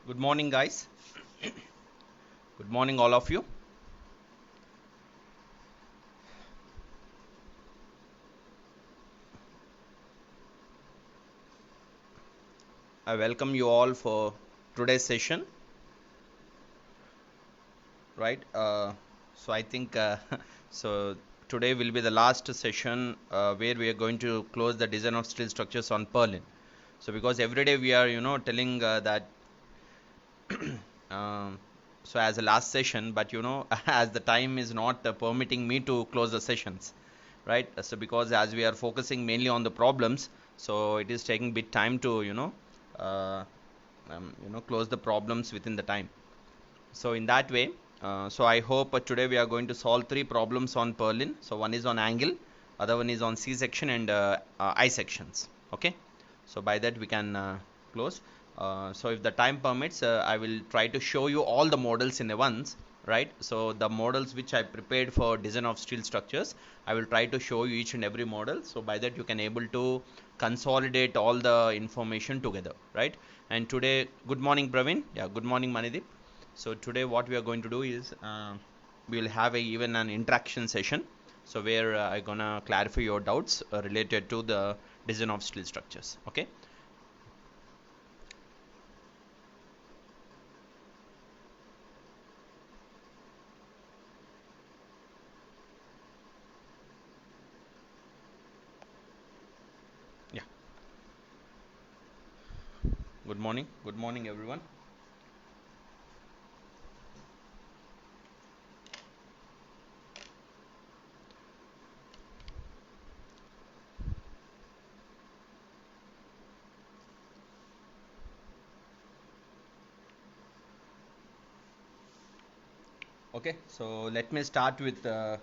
Good morning, guys. Good morning, all of you. I welcome you all for today's session. Right. So I think so. Today will be the last session where we are going to close the design of steel structures on Perlin. So because every day we are, telling that um, so as a last session, but as the time is not permitting me to close the sessions, right? So because as we are focusing mainly on the problems, so it is taking bit time to uh, close the problems within the time. So in that way, so I hope today we are going to solve three problems on Perlin. So one is on angle, other one is on C section and I sections. Okay. So by that we can close. So if the time permits, I will try to show you all the models in a once, right? So the models which I prepared for design of steel structures, I will try to show you each and every model. So by that you can able to consolidate all the information together, right? And today, good morning, Praveen. Yeah, good morning, Manidip. So today what we are going to do is we will have even an interaction session. So where I'm gonna clarify your doubts related to the design of steel structures. Okay. Yeah. Good morning. Good morning, everyone. Okay. So let me start with a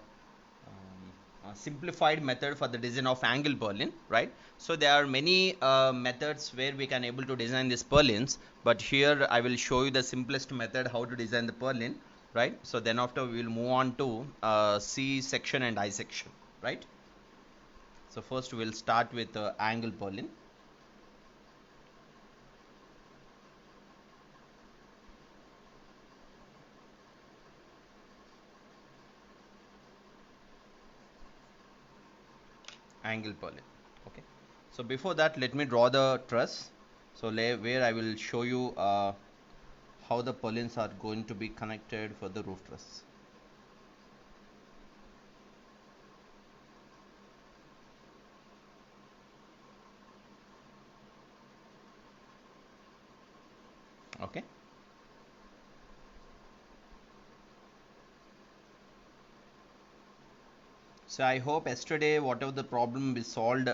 simplified method for the design of angle purlin, right? So there are many methods where we can able to design these purlins, but here I will show you the simplest method how to design the purlin, right? So then after we will move on to C section and I section, right? So first we'll start with angle purlin. Angle purlin. Okay. So before that, let me draw the truss. So where I will show you how the purlins are going to be connected for the roof truss. Okay. So I hope yesterday whatever the problem we solved,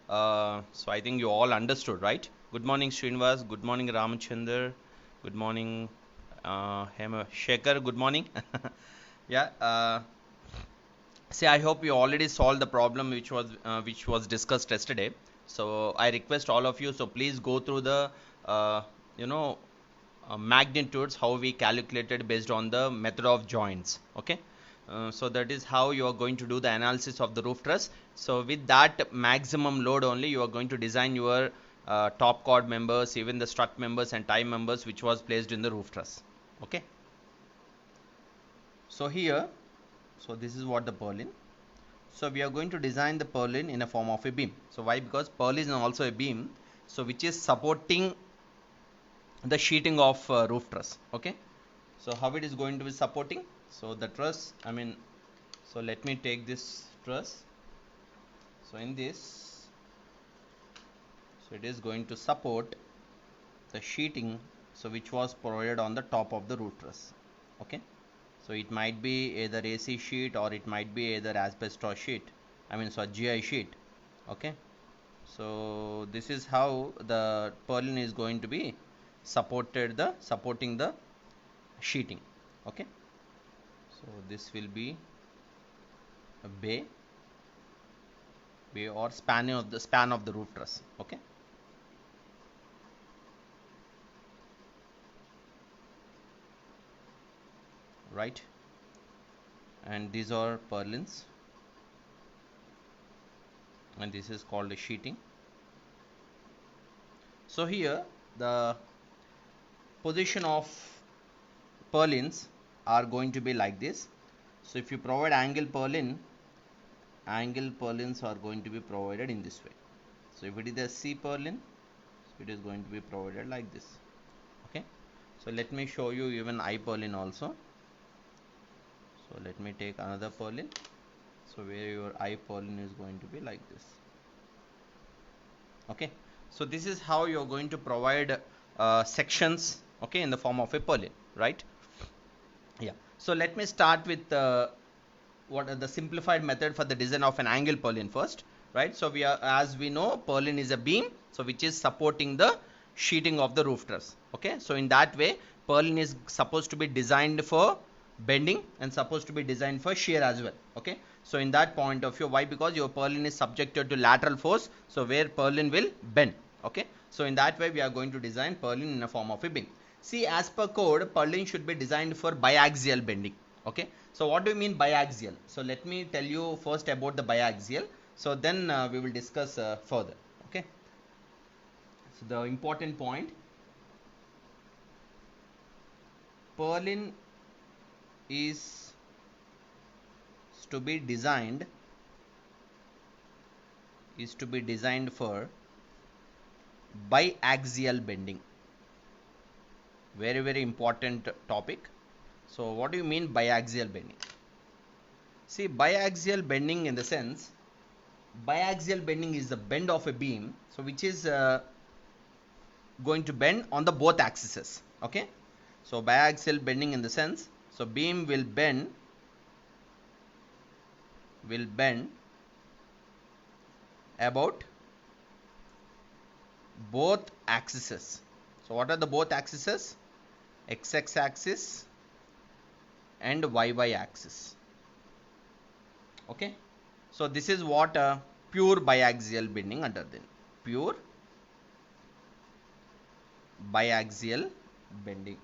so I think you all understood, right? Good morning, Srinivas. Good morning, Ramachandra. Good morning, Hema Shekhar. Good morning. Yeah. See, I hope you already solved the problem which was discussed yesterday. So I request all of you. So please go through the uh, you know magnitudes how we calculated based on the method of joints. Okay. So that is how you are going to do the analysis of the roof truss. So with that maximum load only you are going to design your top chord members, even the strut members and tie members which was placed in the roof truss. Okay. So here, so this is what the purlin. So we are going to design the purlin in a form of a beam. So why? Because purlin is also a beam, so which is supporting the sheeting of roof truss. Okay. So how it is going to be supporting? So the truss, I mean, so let me take this truss. So in this, so it is going to support the sheeting, so which was provided on the top of the roof truss. Okay. So it might be either AC sheet or it might be either asbestos sheet. I mean, so GI sheet. Okay. So this is how the purlin is going to be supporting the sheeting. Okay. So this will be a bay or span of the roof truss. Okay. Right. And these are purlins, and this is called a sheeting. So here the position of purlins are going to be like this. So if you provide angle purlins are going to be provided in this way. So if it is a C purlin, so it is going to be provided like this. Okay, so let me show you even I purlin also. So let me take another purlin. So where your I purlin is going to be like this. Okay, so this is how you're going to provide sections, okay, in the form of a purlin, right? Yeah, so let me start with what are the simplified method for the design of an angle purlin first, right? So we are, as we know, purlin is a beam, so which is supporting the sheeting of the roof truss. Okay, so in that way, purlin is supposed to be designed for bending and supposed to be designed for shear as well. Okay, so in that point of view, why? Because your purlin is subjected to lateral force, so where purlin will bend. Okay, so in that way, we are going to design purlin in a form of a beam. See, as per code, purlin should be designed for biaxial bending. Okay, so what do you mean biaxial? So let me tell you first about the biaxial. So then we will discuss further. Okay, so the important point, purlin is to be designed for biaxial bending. Very, very important topic. So what do you mean biaxial bending? See, biaxial bending in the sense, biaxial bending is the bend of a beam, so which is going to bend on the both axes. Okay, so biaxial bending in the sense, so beam will bend about both axes. So what are the both axes? XX axis and YY axis. Okay, so this is what pure biaxial bending under then. Pure biaxial bending.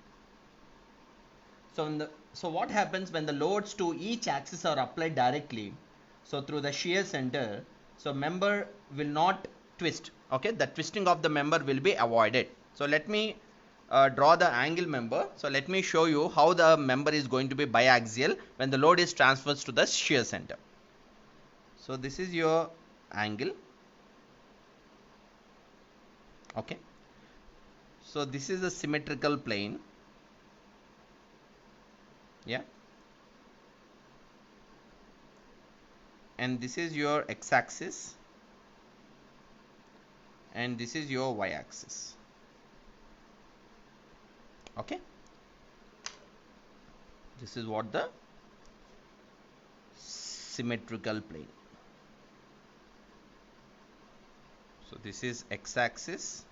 So what happens when the loads to each axis are applied directly? So through the shear center, so member will not twist. Okay, the twisting of the member will be avoided. So let me draw the angle member. So let me show you how the member is going to be biaxial when the load is transferred to the shear center. So this is your angle. Okay, so this is a symmetrical plane. Yeah, and this is your x-axis and this is your y-axis. Okay, this is what the symmetrical plane. So this is x-axis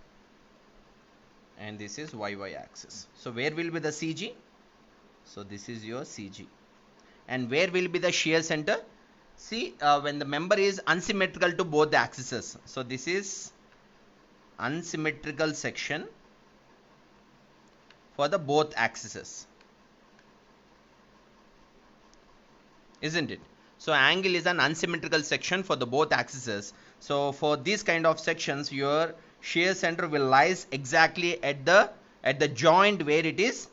and this is y axis. So where will be the CG? So this is your CG. And where will be the shear center? See, when the member is unsymmetrical to both the axes, so this is unsymmetrical section for the both axes, isn't it? So angle is an unsymmetrical section for the both axes. So for these kind of sections, your shear center will lies exactly at the joint where it is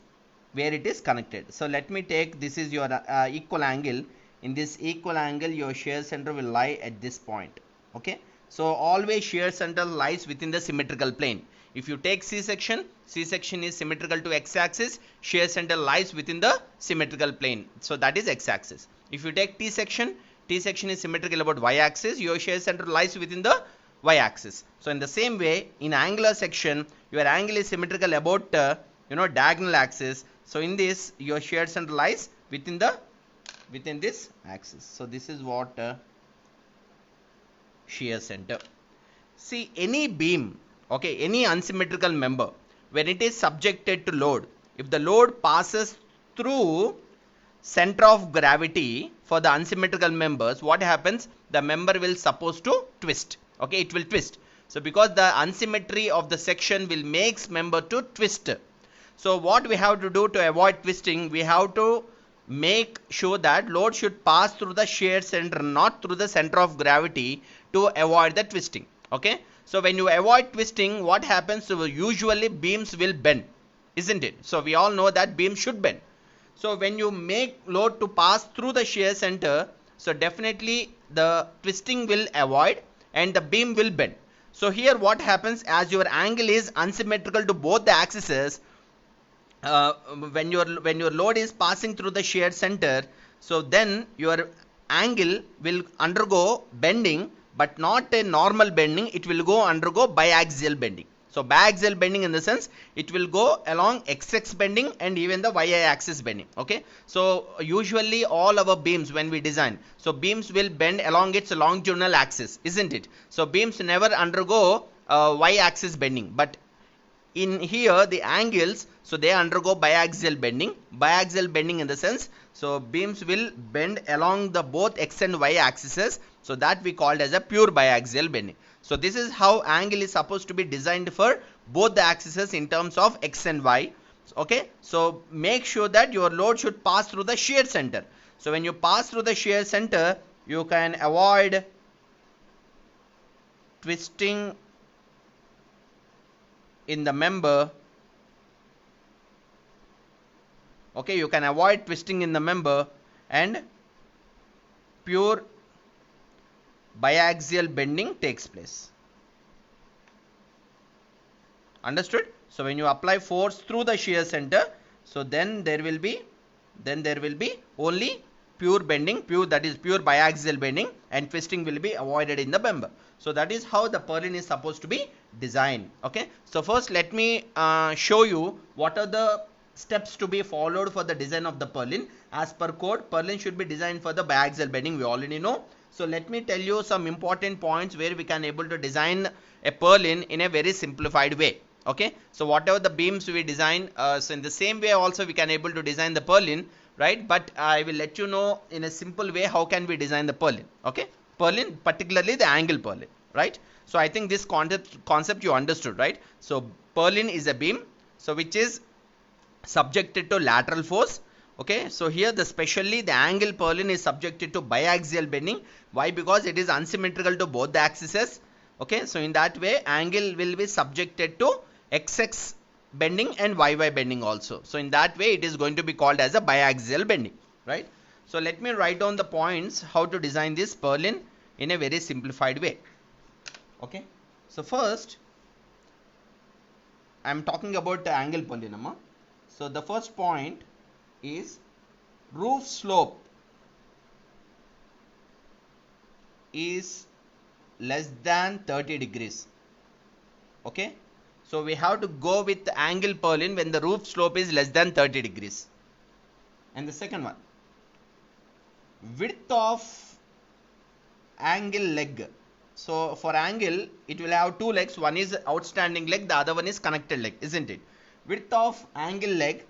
connected. So let me take, this is your equal angle. In this equal angle, your shear center will lie at this point. Okay, so always shear center lies within the symmetrical plane. If you take C section is symmetrical to x-axis, shear center lies within the symmetrical plane, so that is x-axis. If you take T section is symmetrical about y-axis, your shear center lies within the y-axis. So in the same way, in angular section, your angle is symmetrical about diagonal axis. So in this, your shear center lies within this axis. So this is what shear center. See, any beam, okay, any unsymmetrical member, when it is subjected to load, if the load passes through center of gravity for the unsymmetrical members, what happens? The member will supposed to twist. Okay, it will twist. So because the unsymmetry of the section will makes member to twist. So what we have to do to avoid twisting, we have to make sure that load should pass through the shear center, not through the center of gravity, to avoid the twisting. Okay, so when you avoid twisting, what happens? So usually beams will bend, isn't it? So we all know that beam should bend. So when you make load to pass through the shear center, so definitely the twisting will avoid and the beam will bend. So here what happens, as your angle is unsymmetrical to both the axes, when your load is passing through the shear center, so then your angle will undergo bending, but not a normal bending. It will undergo biaxial bending. So biaxial bending in the sense it will go along x-axis bending and even the y-axis bending. Okay, so usually all our beams when we design, so beams will bend along its longitudinal axis, isn't it? So beams never undergo y-axis bending, but in here the angles, so they undergo biaxial bending. Biaxial bending in the sense, so beams will bend along the both x and y axes, so that we called as a pure biaxial bending. So this is how angle is supposed to be designed for both the axes in terms of x and y. Okay, so make sure that your load should pass through the shear center. So when you pass through the shear center, you can avoid twisting in the member. Okay, you can avoid twisting in the member and pure biaxial bending takes place. Understood? So when you apply force through the shear center, so then there will be only pure bending, that is pure biaxial bending, and twisting will be avoided in the member. So that is how the purlin is supposed to be designed. Okay, so first let me show you what are the steps to be followed for the design of the purlin. As per code, purlin should be designed for the biaxial bending, we already know. So let me tell you some important points where we can able to design a purlin in a very simplified way. Okay, so whatever the beams we design, so in the same way also we can able to design the purlin, right? But I will let you know in a simple way how can we design the purlin. Okay, purlin, particularly the angle purlin, right? So I think this concept you understood, right? So purlin is a beam, so which is subjected to lateral force. Okay, so here especially the angle purlin is subjected to biaxial bending. Why? Because it is unsymmetrical to both the axes. Okay, so in that way angle will be subjected to x-axis bending and y-y bending also. So in that way it is going to be called as a biaxial bending, right? So let me write down the points how to design this purlin in a very simplified way. Okay, so first I am talking about the angle purlin. So the first point is roof slope is less than 30 degrees. Okay, so we have to go with the angle purlin when the roof slope is less than 30 degrees. And the second one, width of angle leg. So for angle it will have two legs, one is outstanding leg, the other one is connected leg, isn't it? Width of angle leg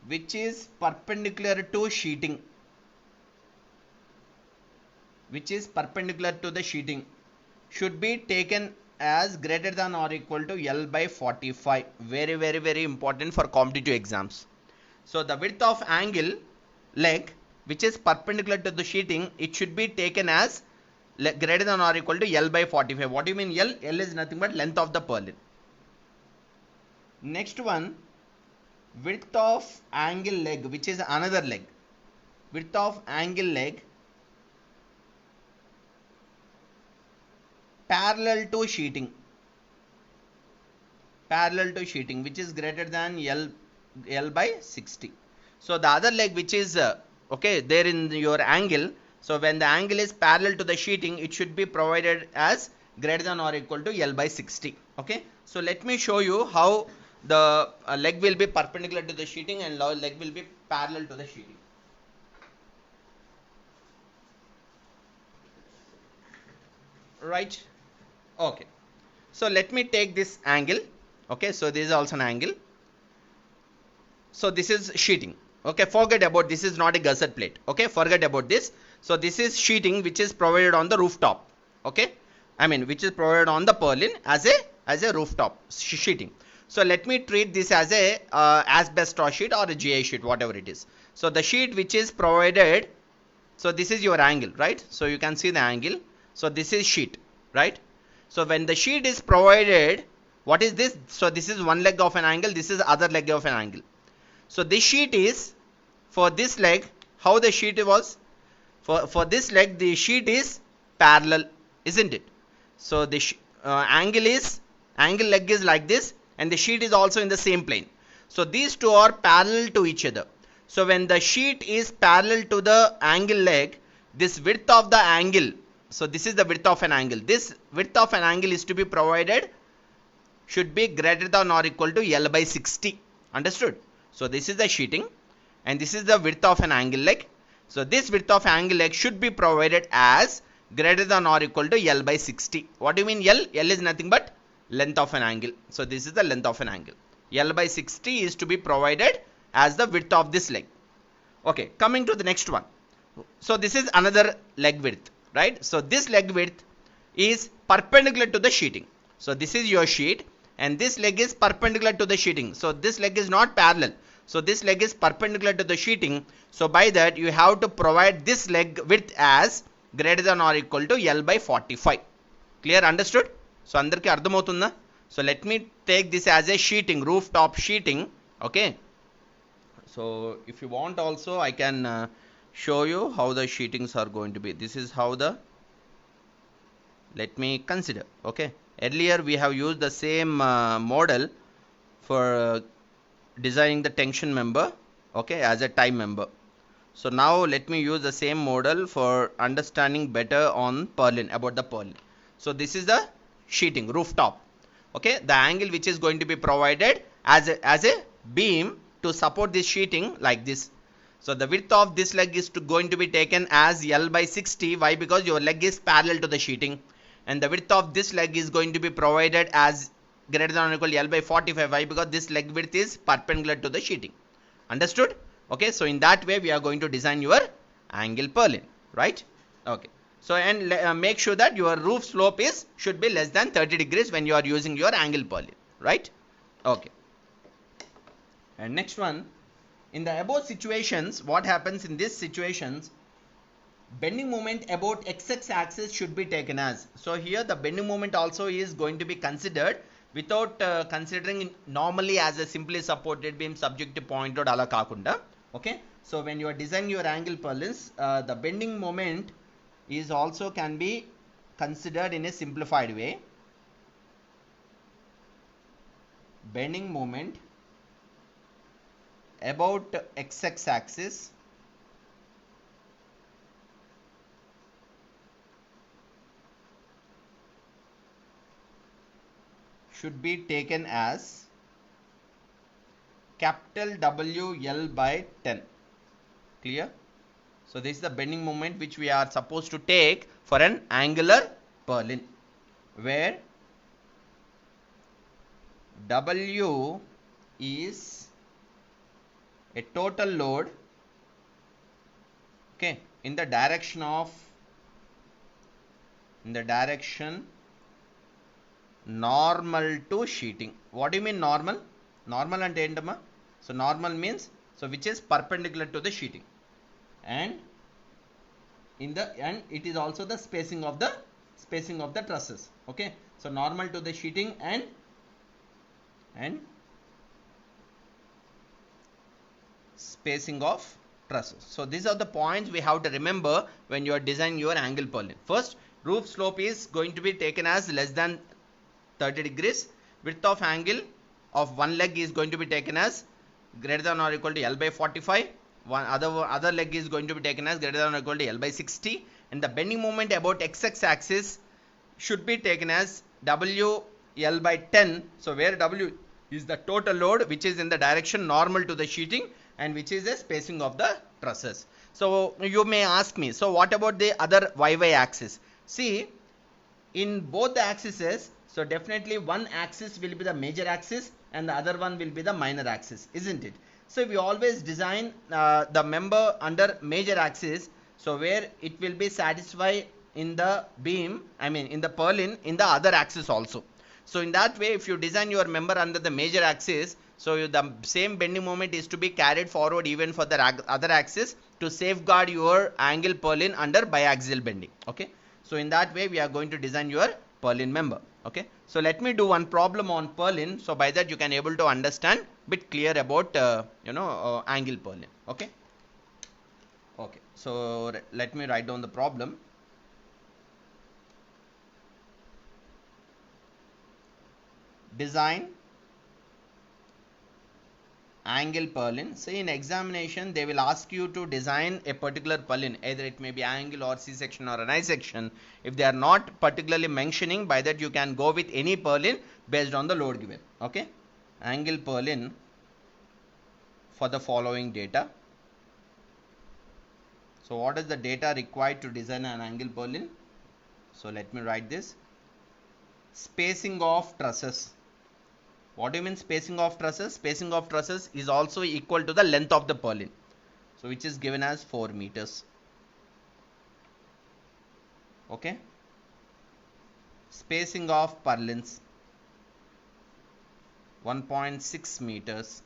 which is perpendicular to sheeting, should be taken as greater than or equal to L by 45. Very important for competitive exams. So the width of angle leg which is perpendicular to the sheeting, it should be taken as greater than or equal to L by 45. What do you mean L? L is nothing but length of the purlin. Next one, width of angle leg which is another leg. Width of angle leg parallel to sheeting, which is greater than L by 60. So the other leg which is okay there in your angle, so when the angle is parallel to the sheeting, it should be provided as greater than or equal to L by 60. Okay, so let me show you how the leg will be perpendicular to the sheeting and leg will be parallel to the sheeting. Right? Okay, so let me take this angle. Okay, so this is also an angle. So this is sheeting. Okay, forget about this is not a gusset plate. Okay, forget about this. So this is sheeting which is provided on the rooftop. Okay, I mean which is provided on the purlin as a rooftop sheeting. So let me treat this as a asbestos sheet or a GI sheet, whatever it is. So the sheet which is provided, so this is your angle, right? So you can see the angle. So this is sheet, right? So when the sheet is provided, What is this? So this is one leg of an angle, this is other leg of an angle. So this sheet is, for this leg, how the sheet was, for this leg the sheet is parallel, isn't it? So the angle leg is like this, and the sheet is also in the same plane. So these two are parallel to each other. So when the sheet is parallel to the angle leg, this width of the angle, so this is the width of an angle, this width of an angle is to be provided, should be greater than or equal to L by 60. Understood? So this is the sheeting, and this is the width of an angle leg. So this width of angle leg should be provided as greater than or equal to L by 60. What do you mean L? L is nothing but length of an angle. So this is the length of an angle. L by 60 is to be provided as the width of this leg. Okay, coming to the next one. So this is another leg width, right? So this leg width is perpendicular to the sheeting. So this is your sheet, and this leg is perpendicular to the sheeting. So this leg is not parallel. So this leg is perpendicular to the sheeting. So by that you have to provide this leg width as greater than or equal to L by 45. Clear? Understood? So andarki ardhamavutunda? So let me take this as a sheeting, rooftop sheeting. Okay. So if you want also, I can show you how the sheetings are going to be. This is how the, let me consider. Okay. Earlier we have used the same model for designing the tension member, okay, as a tie member. So now let me use the same model for understanding better on purlin, about the purlin. So this is the sheeting, rooftop. Okay, the angle which is going to be provided as a beam to support this sheeting like this. So the width of this leg is going to be taken as L by 60. Why? Because your leg is parallel to the sheeting. And the width of this leg is going to be provided as greater than or equal to L by 45. Why? Because this leg width is perpendicular to the sheeting. Understood? Okay, so in that way we are going to design your angle purlin, right? Okay. So and make sure that your roof slope should be less than 30 degrees when you are using your angle purlin, right? Okay. And next one, in the above situations, what happens in these situations? Bending moment about XX axis should be taken as. So here the bending moment also is going to be considered without considering normally as a simply supported beam subject to point load ala kakunda. Okay. So when you are designing your angle purlins, the bending moment is also can be considered in a simplified way. Bending moment about XX axis should be taken as capital WL by 10. Clear? So this is the bending moment which we are supposed to take for an angular purlin, where W is a total load, okay, in the direction normal to sheeting. What do you mean normal? Normal ante endama? So normal means, so which is perpendicular to the sheeting, and it is also the spacing of the trusses. Okay, so normal to the sheeting and spacing of trusses. So these are the points we have to remember when you are designing your angle purlin. First, roof slope is going to be taken as less than 30 degrees. Width of angle of one leg is going to be taken as greater than or equal to L by 45. One other leg is going to be taken as greater than or equal to L by 60. And the bending moment about XX axis should be taken as WL by 10. So where W is the total load which is in the direction normal to the sheeting, and which is a spacing of the trusses. So you may ask me, so what about the other YY axis? See, in both the axes, so definitely one axis will be the major axis and the other one will be the minor axis, isn't it? So we always design the member under major axis, so where it will be satisfied in the beam, I mean in the purlin, in the other axis also. So in that way, if you design your member under the major axis, so the same bending moment is to be carried forward even for the other axis to safeguard your angle purlin under biaxial bending. Okay. So in that way, we are going to design your purlin member. Okay. So let me do one problem on purlin, so by that you can able to understand bit clear about angle purlin. Okay. Okay, so let me write down the problem. Design angle purlin. Say in examination they will ask you to design a particular purlin, either it may be angle or C section or an I section. If they are not particularly mentioning, by that you can go with any purlin based on the load given. Okay, angle purlin for the following data. So what is the data required to design an angle purlin? So let me write this. Spacing of trusses. What do you mean spacing of trusses? Spacing of trusses is also equal to the length of the purlin, so which is given as 4 meters. Okay. Spacing of purlins 1.6 meters.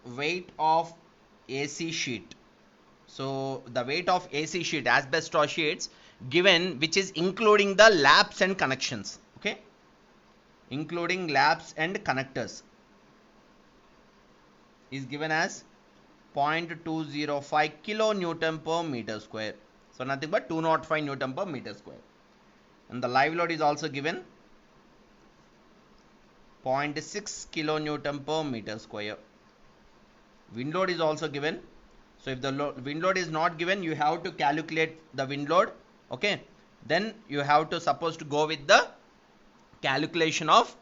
Weight of AC sheet. So the weight of AC sheet, asbestos sheets given, which is including the laps and connections. Okay, including laps and connectors, is given as 0.205 kilonewton per meter square. So nothing but 205 newton per meter square. And the live load is also given 0.6 kilonewton per meter square. Wind load is also given. So if the wind load is not given, you have to calculate the wind load. Okay, then you have to suppose to go with the calculation of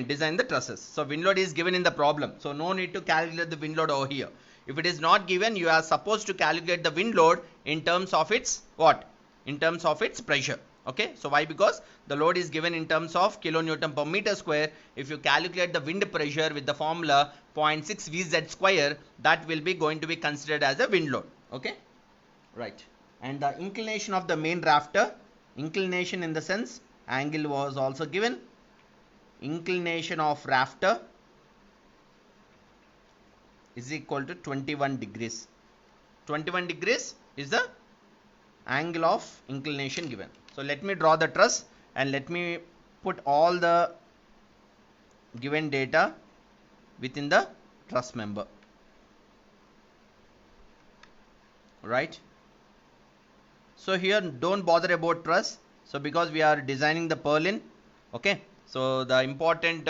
design the trusses. So wind load is given in the problem, so no need to calculate the wind load over here. If it is not given, you are supposed to calculate the wind load in terms of its what? In terms of its pressure. Okay, so why? Because the load is given in terms of kilonewton per meter square. If you calculate the wind pressure with the formula 0.6 Vz square, that will be going to be considered as a wind load. Okay, right. And the inclination of the main rafter, inclination in the sense angle was also given. Inclination of rafter is equal to 21 degrees. 21 degrees is the angle of inclination given. So let me draw the truss and let me put all the given data within the truss member. Right. So here don't bother about truss. So because we are designing the purlin. Okay. So the important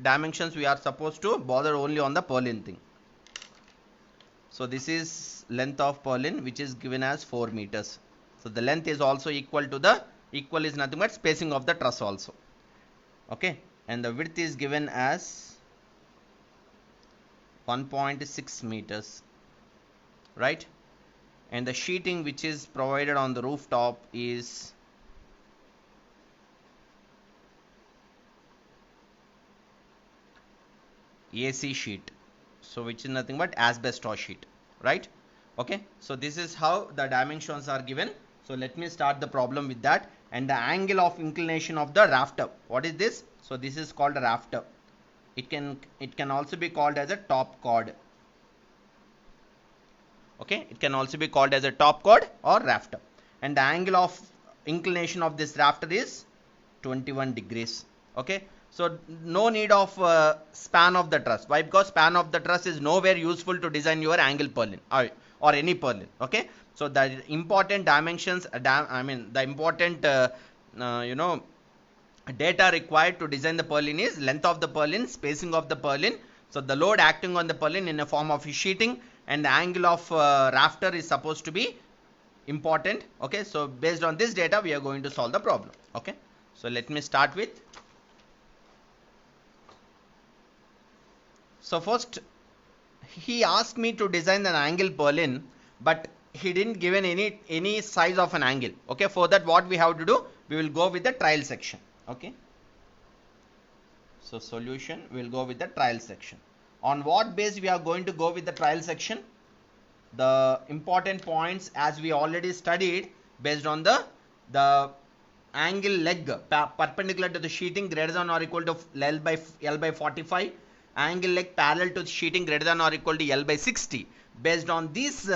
dimensions we are supposed to bother only on the purlin thing. So this is length of purlin, which is given as 4 meters. So the length is also equal to the, equal is nothing but spacing of the truss also. Okay, and the width is given as 1.6 meters, right? And the sheeting which is provided on the rooftop is AC sheet, so which is nothing but asbestos sheet, right? Okay, so this is how the dimensions are given. So let me start the problem with that. And the angle of inclination of the rafter, what is this? So this is called a rafter. It can also be called as a top chord. Okay, it can also be called as a top chord or rafter. And the angle of inclination of this rafter is 21 degrees. Okay, so no need of span of the truss. Why? Because span of the truss is nowhere useful to design your angle purlin or any purlin. Okay, so the important dimensions, the important data required to design the purlin is length of the purlin, spacing of the purlin, so the load acting on the purlin in a form of sheeting, and the angle of rafter is supposed to be important. Okay, so based on this data we are going to solve the problem. Okay, so let me start with, so first he asked me to design an angle purlin, but he didn't given any size of an angle. Okay, for that what we have to do, we will go with the trial section. Okay, so solution, we will go with the trial section. On what base we are going to go with the trial section? The important points, as we already studied, based on the angle leg perpendicular to the sheeting greater than or equal to L by 45, angle leg parallel to the sheeting greater than or equal to L by 60. Based on these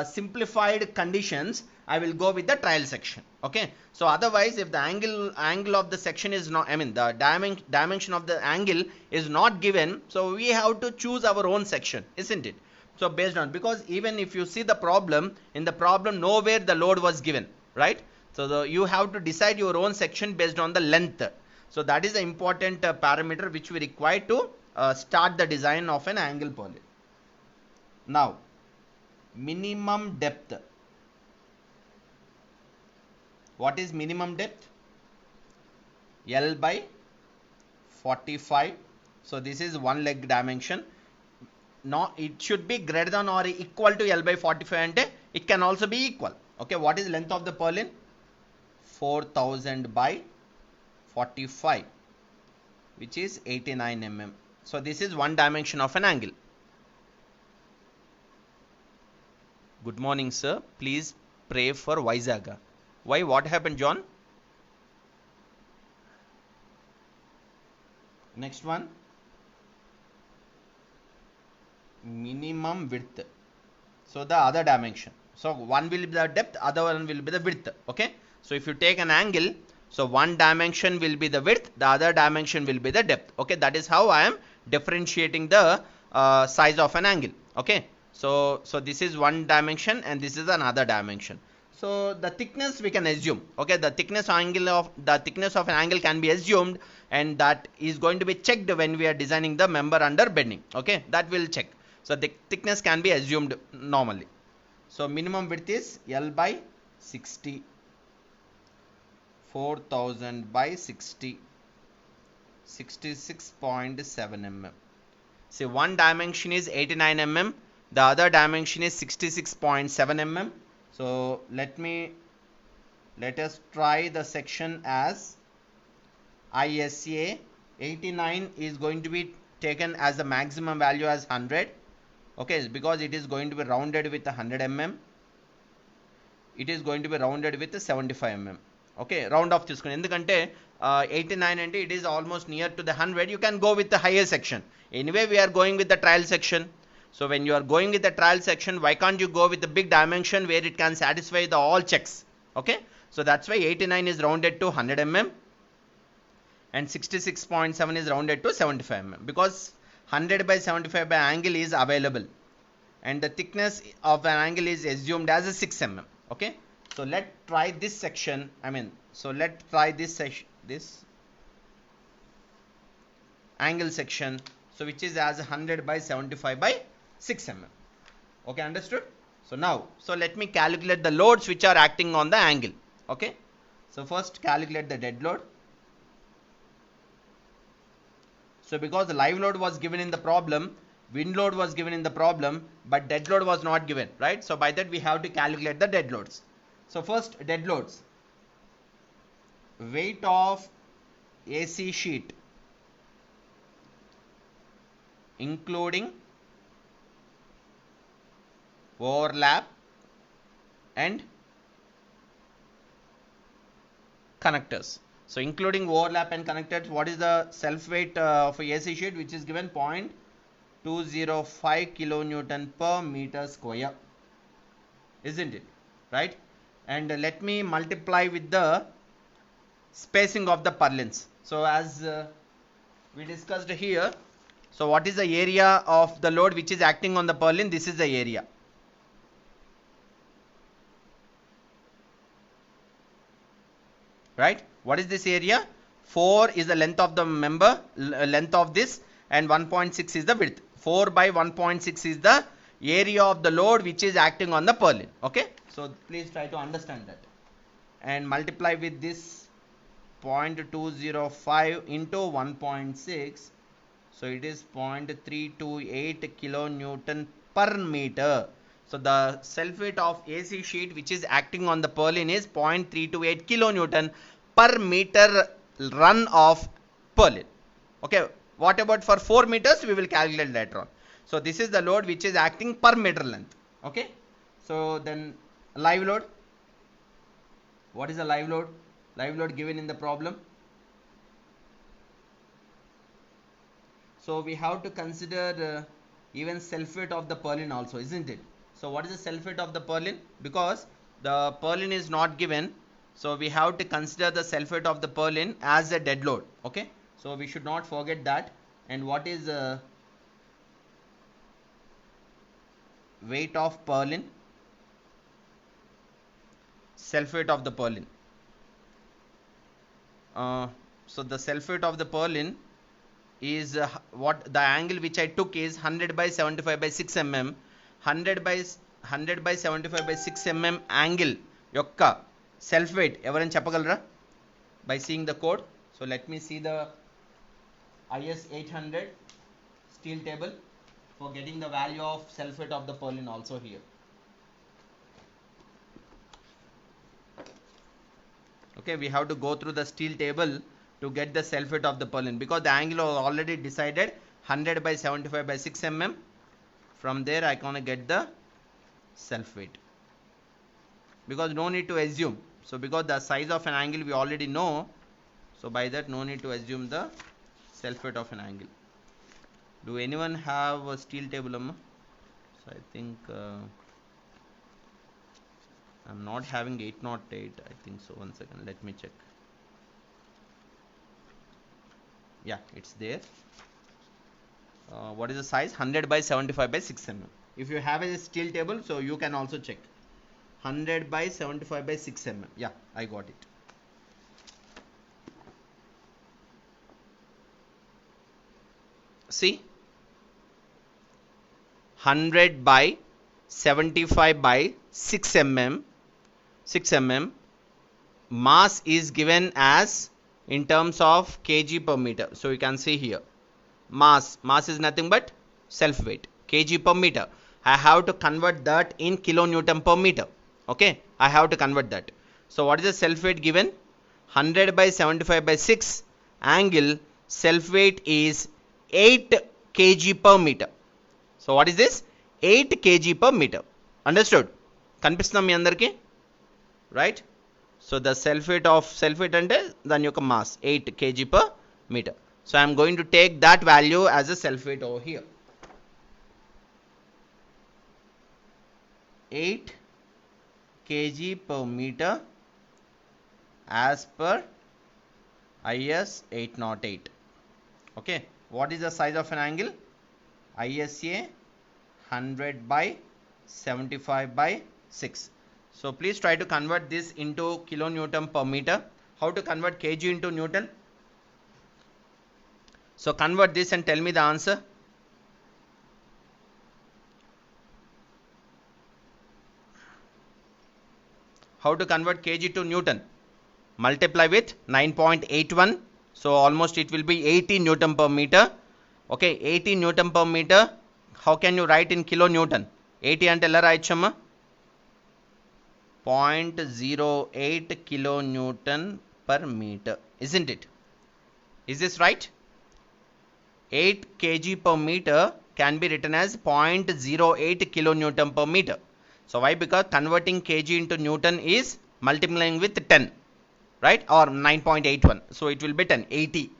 simplified conditions, I will go with the trial section. Okay, so otherwise if the angle of the section is not, I mean the dimension of the angle is not given, so we have to choose our own section, isn't it? So based on, because even if you see the problem, in the problem nowhere the load was given, right? So you have to decide your own section based on the length. So that is the important parameter which we require to start the design of an angle purlin. Now, minimum depth. What is minimum depth? L by 45. So this is one leg dimension. No, it should be greater than or equal to L by 45, and it can also be equal. Okay, what is length of the purlin? 4000 by 45, which is 89 mm. So this is one dimension of an angle. Good morning, sir. Please pray for Vaizaga. Why? What happened, John? Next one. Minimum width. So the other dimension. So one will be the depth, other one will be the width. Okay. So if you take an angle, so one dimension will be the width, the other dimension will be the depth. Okay. That is how I am differentiating the size of an angle. Okay. So this is one dimension and this is another dimension. So the thickness we can assume. Okay, the thickness of an angle can be assumed, and that is going to be checked when we are designing the member under bending. Okay, that will check. So the thickness can be assumed normally. So minimum width is L by 60, 4000 by 60, 66.7 mm. See, one dimension is 89 mm, the other dimension is 66.7 mm. So let us try the section as ISA. 89 is going to be taken as the maximum value as 100. Okay, because it is going to be rounded with 100 mm. It is going to be rounded with 75 mm. Okay, round off this. Endukante 89 and it is almost near to the 100. You can go with the higher section. Anyway, we are going with the trial section. So when you are going with the trial section, why can't you go with the big dimension where it can satisfy the all checks? Okay, so that's why 89 is rounded to 100 mm and 66.7 is rounded to 75 mm, because 100 by 75 by angle is available and the thickness of an angle is assumed as a 6 mm. Okay, so let's try this section. Let's try this angle section, so which is as 100 by 75 by 6 mm. Okay, understood? So now, let me calculate the loads which are acting on the angle. Okay, so first calculate the dead load. So because the live load was given in the problem, wind load was given in the problem, but dead load was not given, right? So by that we have to calculate the dead loads. So first, dead loads. Weight of AC sheet including overlap and connectors. So including overlap and connectors, what is the self weight of a AC sheet, which is given 0.205 kilonewton per meter square, isn't it? Right? And let me multiply with the spacing of the purlins. So as we discussed here, so what is the area of the load which is acting on the purlin? This is the area. Right? What is this area? 4 is the length of the member, length of this, and 1.6 is the width. 4 by 1.6 is the area of the load which is acting on the purlin. Okay, so please try to understand that and multiply with this 0.205 into 1.6. So it is 0.328 kilonewton per meter. So the self weight of AC sheet which is acting on the purlin is 0.328 kilonewton per meter run of purlin. Okay, what about for 4 meters? We will calculate later on. So this is the load which is acting per meter length. Okay, so then live load. What is the live load? Live load given in the problem. So we have to consider even self weight of the purlin also, isn't it? So what is the self weight of the purlin? Because The purlin is not given, so we have to consider the self weight of the purlin as a dead load. Okay, so we should not forget that. And what is weight of purlin? Self weight of the purlin. So the self weight of the purlin is what the angle which I took is 100 by 75 by 6 mm. 100 by 75 by 6 mm angle యొక్క self weight ఎవరైనా చెప్పగలరా by seeing the code? So let me see the IS 800 steel table for getting the value of self weight of the purlin also here. Okay, we have to go through the steel table to get the self weight of the purlin, because the angle was already decided 100 by 75 by 6 mm. From there I gonna get the self weight, because no need to assume. So because the size of an angle we already know, so by that no need to assume the self weight of an angle. Do anyone have a steel table, Amma? So I think I'm not having 808. I think so. One second, let me check. Yeah, it's there. What is the size? 100 by 75 by 6 mm. If you have a steel table, so you can also check. 100 by 75 by 6 mm. Yeah, I got it. See, 100 by 75 by 6 mm. 6 mm mass is given as in terms of kg per meter. So you can see here, mass is nothing but self weight, kg per meter. I have to convert that in kilonewton per meter. Okay, I have to convert that. So what is the self weight given? 100 by 75 by 6 angle self weight is 8 kg per meter. So what is this? 8 kg per meter. Understood? కనిపిస్తుందా మీ అందరికీ? Right? So the self weight అంటే దాని యొక్క mass 8 kg per meter. So I am going to take that value as a self weight over here. 8 kg per meter as per IS 808. Okay, what is the size of an angle? ISA 100 by 75 by 6. So please try to convert this into kilonewton per meter. How to convert kg into newton? So convert this and tell me the answer. How to convert kg to newton? Multiply with 9.81. So almost it will be 80 newton per meter. Okay, 80 newton per meter. How can you write in kilonewton? 80 ante ella raichama 0.08 kilonewton per meter, isn't it? Is this right? 8 kg per meter can be written as 0.08 kilonewton per meter. So why? Because converting kg into newton is multiplying with 10, right? Or 9.81. So it will be 10. 80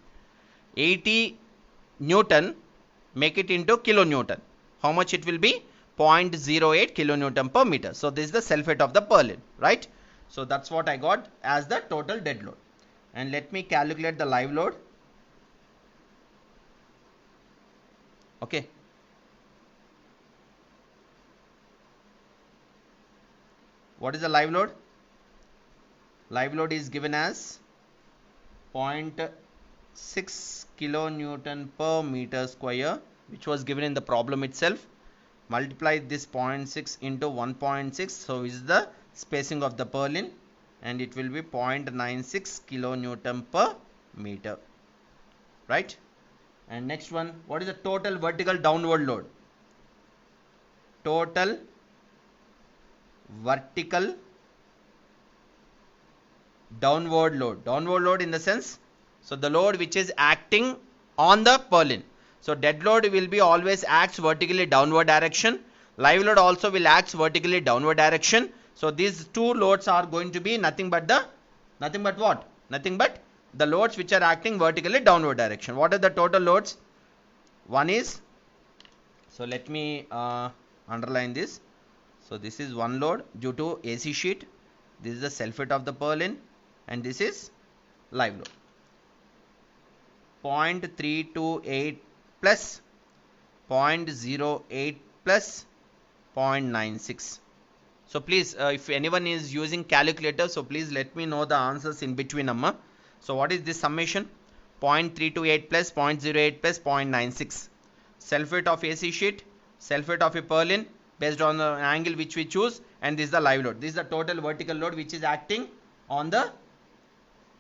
newton, make it into kilonewton. How much it will be? 0.08 kilonewton per meter. So this is the self weight of the purlin, right? So that's what I got as the total dead load. And let me calculate the live load. Okay. What is the live load? Live load is given as 0.6 kilonewton per meter square, which was given in the problem itself. Multiply this 0.6 into 1.6. So is the spacing of the purlin, and it will be 0.96 kilonewton per meter, right? And next one, what is the total vertical downward load? Total vertical downward load. Downward load in the sense, so the load which is acting on the purlin. So dead load will be always acts vertically downward direction. Live load also will act vertically downward direction. So these two loads are going to be nothing but what? Nothing but the loads which are acting vertically downward direction. What are the total loads? One is, so let me underline this. So this is one load due to AC sheet. This is the self weight of the purlin, and this is live load. 0.328 plus 0.08 plus 0.96. So please, if anyone is using calculator, so please let me know the answers in between, amma. So what is this summation? 0.328 plus 0.08 plus 0.96. Self weight of AC sheet, self weight of a purlin based on the angle which we choose, and this is the live load. This is the total vertical load which is acting on the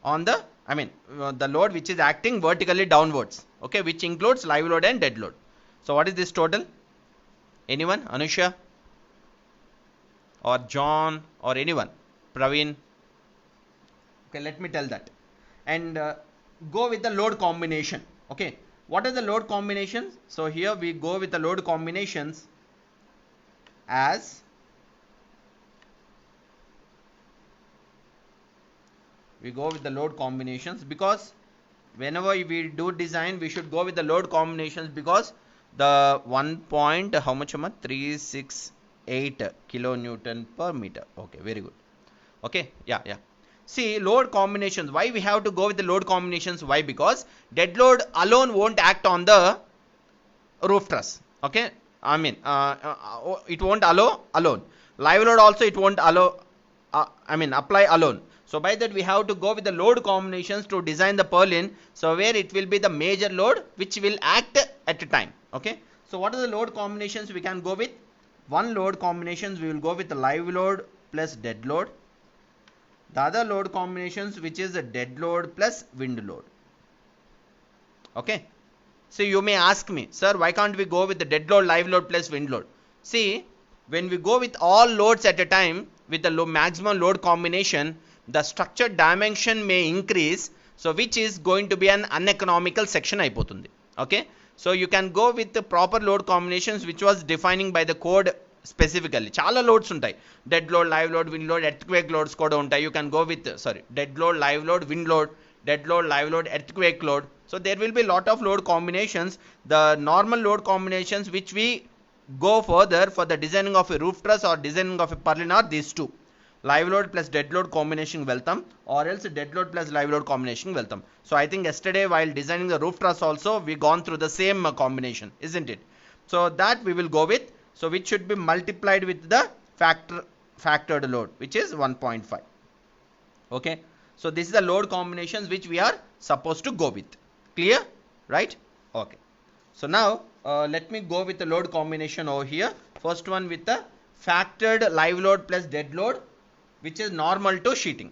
the load which is acting vertically downwards, okay, which includes live load and dead load. So what is this total? Anyone? Anusha or John or anyone? Praveen? Okay, let me tell that. And go with the load combination. Okay, what are the load combinations? So here we go with the load combinations as because whenever we do design, we should go with the load combinations, because the 1 point how much 368 kilonewton per meter. Okay, very good. Okay, yeah. See, load combinations, why we have to go with the load combinations? Why? Because dead load alone won't act on the roof truss. Okay, it won't allow alone. Live load also it won't allow apply alone. So by that we have to go with the load combinations to design the purlin, so where it will be the major load which will act at a time. Okay, so what are the load combinations we can go with? One load combinations we will go with the live load plus dead load. The other load combinations which is the dead load plus wind load. Okay, so you may ask me, sir, why can't we go with the dead load, live load plus wind load? See, when we go with all loads at a time with the maximum load combination, the structure dimension may increase, so which is going to be an uneconomical section అయిపోతుంది. Okay, so you can go with the proper load combinations which was defining by the code specifically. చాలా loads ఉంటాయి, dead load, live load, wind load, earthquake loads కూడా ఉంటాయి. You can go with dead load, live load, wind load, dead load, live load, earthquake load. So there will be lot of load combinations. The normal load combinations which we go further for the designing of a roof truss or designing of a purlin are these two: live load plus dead load combination వెళ్తాం, or else dead load plus live load combination వెళ్తాం. So I think yesterday while designing the roof truss also we gone through the same combination, isn't it? So that we will go with, so which should be multiplied with the factored load, which is 1.5. Okay, so this is the load combinations which we are supposed to go with. Clear, right? Okay, so now let me go with the load combination over here. First one with the factored live load plus dead load, which is normal to sheeting.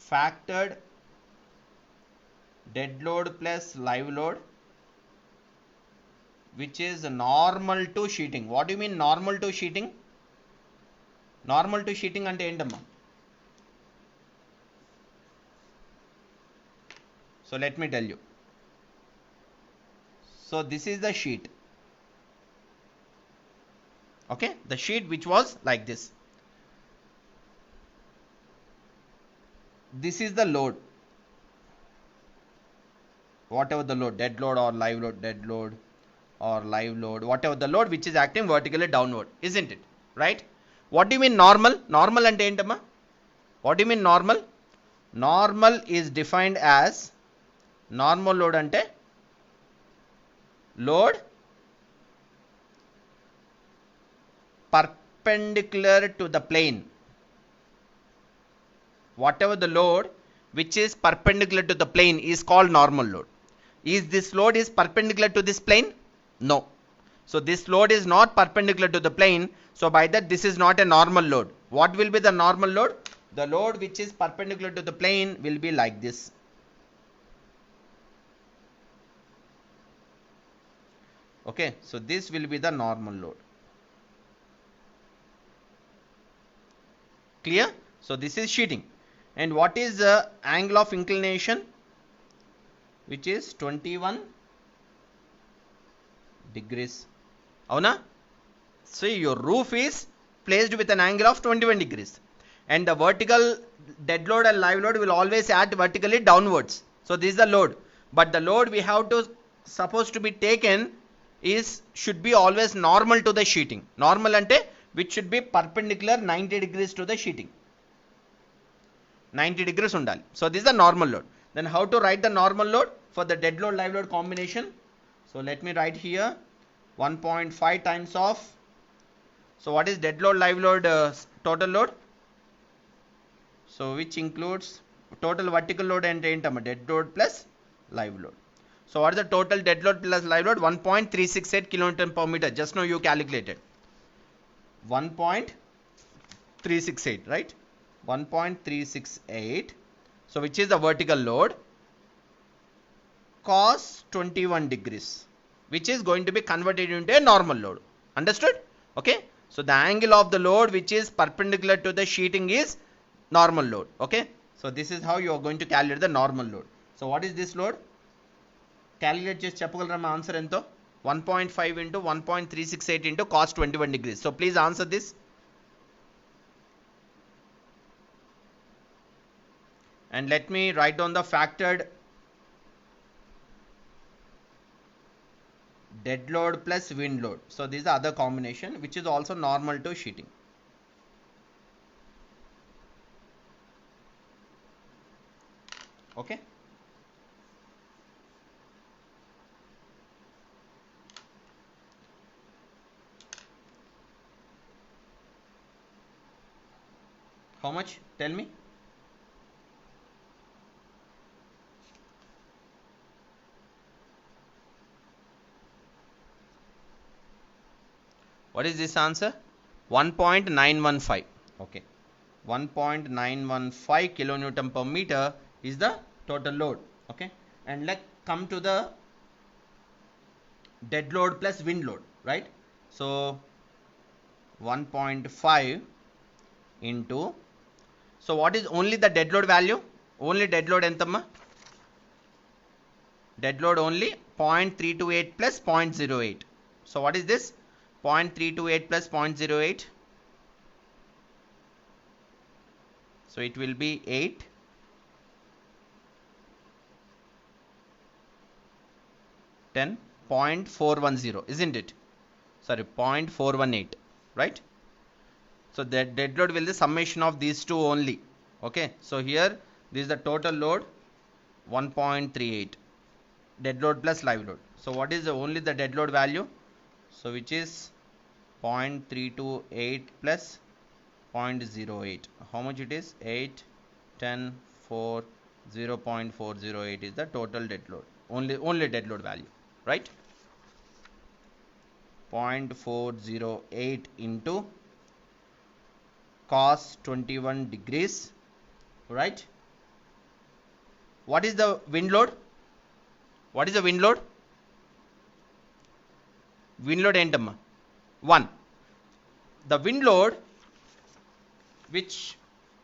Factored dead load plus live load, which is normal to sheeting. What do you mean normal to sheeting? Normal to sheeting ante entamma? So let me tell you. So this is the sheet. Okay, the sheet which was like this. This is the load, whatever the load, dead load or live load, dead load or live load, whatever the load which is acting vertically downward, isn't it? Right? What do you mean normal? Normal ante entamma? What do you mean normal? Normal is defined as, normal load ante load perpendicular to the plane. Whatever the load which is perpendicular to the plane is called normal load. Is this load is perpendicular to this plane? No. So this load is not perpendicular to the plane, so by that this is not a normal load. What will be the normal load? The load which is perpendicular to the plane will be like this. Okay, so this will be the normal load. Clear? So this is sheeting. And what is the angle of inclination? Which is 21 degrees. Avuna? So your roof is placed with an angle of 21 degrees. And the vertical dead load and live load will always act vertically downwards. So this is the load. But the load we have to supposed to be taken is should be always normal to the sheeting. Normal ante which should be perpendicular 90 degrees to the sheeting. 90 degrees undali. So this is the normal load. Then how to write the normal load for the dead load live load combination? So let me write here 1.5 times of. So what is dead load live load total load? So which includes total vertical load and dead load plus live load. So what is the total dead load plus live load? 1.368 kilonewton per meter. Just now you calculated 1.368, right? 1.368. So which is the vertical load? Cos 21 degrees, which is going to be converted into a normal load. Understood? Okay. So the angle of the load which is perpendicular to the sheeting is normal load. Okay. So this is how you are going to calculate the normal load. So what is this load? Calculate just చెప్పగలరా మా answer ఎంతో? 1.5 into 1.368 into cos 21 degrees. So please answer this. And let me write down the factored dead load plus wind load. So this is the other combination which is also normal to sheeting. Okay. How much? Tell me. What is this answer? 1.915. Okay. 1.915 kilonewton per meter is the total load. Okay. And let's come to the dead load plus wind load, right? So 1.5 into. So what is only the dead load value? Only dead load entamma? Dead load only 0.328 plus 0.08. So what is this? 0.328 plus 0.08. So it will be 8. 10. 0.410, isn't it? Sorry, 0.418, right? So that dead load will be the summation of these two only. Okay. So here this is the total load 1.38. Dead load plus live load. So what is only the dead load value? So which is 0.328 plus 0.08. How much it is? 8, 10, 4, 0.408 is the total dead load. Only dead load value, right? 0.408 into cos 21 degrees, right? What is the wind load? What is the wind load? Wind load entamma 1. The wind load which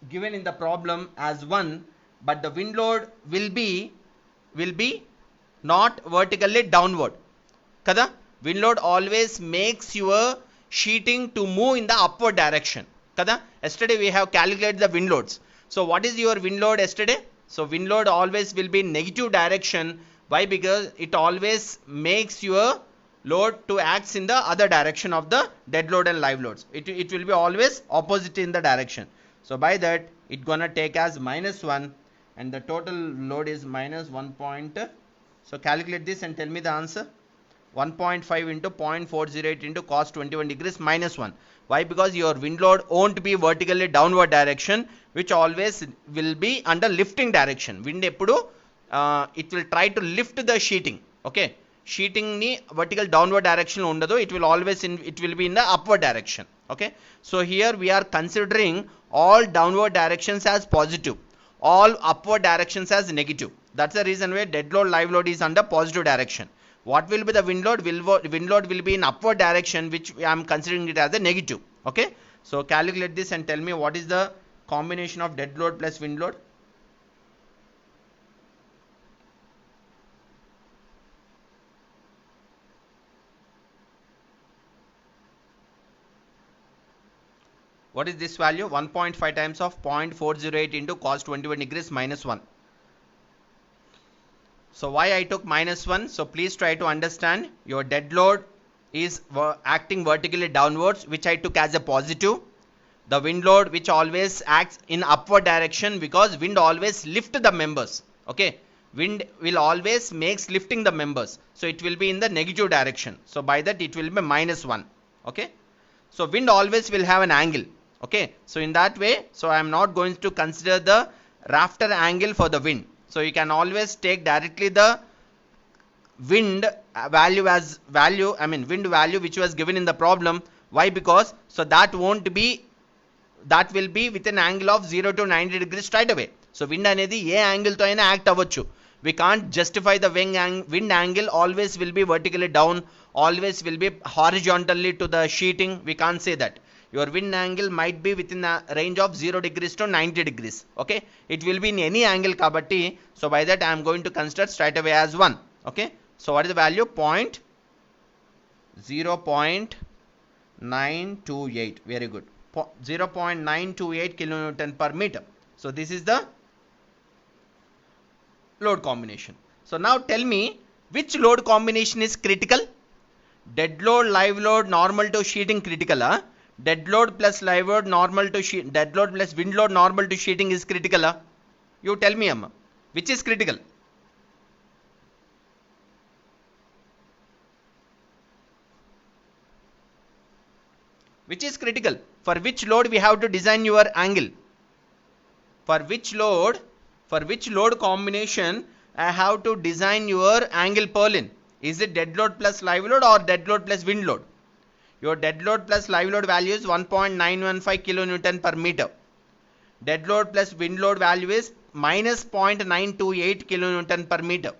given in the problem as 1, but the wind load will be not vertically downward. Kada? Wind load always makes your sheeting to move in the upward direction. Kada? Yesterday we have calculated the wind loads. So what is your wind load yesterday? So wind load always will be negative direction. Why? Because it always makes your load to act in the other direction of the dead load and live loads. It will be always opposite in the direction. So by that it gonna take as -1 and the total load is -1. So calculate this and tell me the answer. 1.5 into 0.408 into cos 21 degrees -1. Why? Because your wind load won't be vertically downward direction, which always will be under lifting direction. Wind eppudu it will try to lift the sheeting. Okay. Sheeting ni vertical downward direction undadu. It will always it will be in the upward direction. Okay. So here we are considering all downward directions as positive, all upward directions as negative. That's the reason why dead load live load is under positive direction. What will be the wind load? Wind load will be in upward direction, which I am considering it as a negative. Okay. So calculate this and tell me what is the combination of dead load plus wind load. What is this value? 1.5 times of 0.408 into cos 21 degrees -1. So why I took -1? So please try to understand your dead load is acting vertically downwards, which I took as a positive. The wind load which always acts in upward direction, because wind always lift the members. Okay, wind will always makes lifting the members, so it will be in the negative direction. So by that it will be -1. Okay, so wind always will have an angle. Okay, so in that way, so I am not going to consider the rafter angle for the wind. So you can always take directly the wind value as value, I mean wind value which was given in the problem. Why? Because so that won't be, that will be with an angle of 0 to 90 degrees straight away. So wind అనేది ఏ angle తో అయినా act అవ్వచ్చు. We can't justify the wind angle always will be vertically down, always will be horizontally to the sheeting. We can't say that. Your wind angle might be within a range of 0 degrees to 90 degrees. Okay, it will be in any angle kabatti. So by that I am going to consider straight away as 1. Okay, so what is the value? 0.928. very good. 0.928 kilonewton per meter. So this is the load combination. So now tell me, which load combination is critical? Dead load, live load, normal to sheeting critical. Dead load plus live load normal to sheet, dead load plus wind load normal to sheeting is critical. You tell me, amma, which is critical? Which is critical? For which load we have to design your angle? For which load combination I have to design your angle purlin? Is it dead load plus live load or dead load plus wind load? Your dead load plus live load value is 1.915 kilonewton per meter. Dead load plus wind load value is minus 0.928 kilonewton per meter.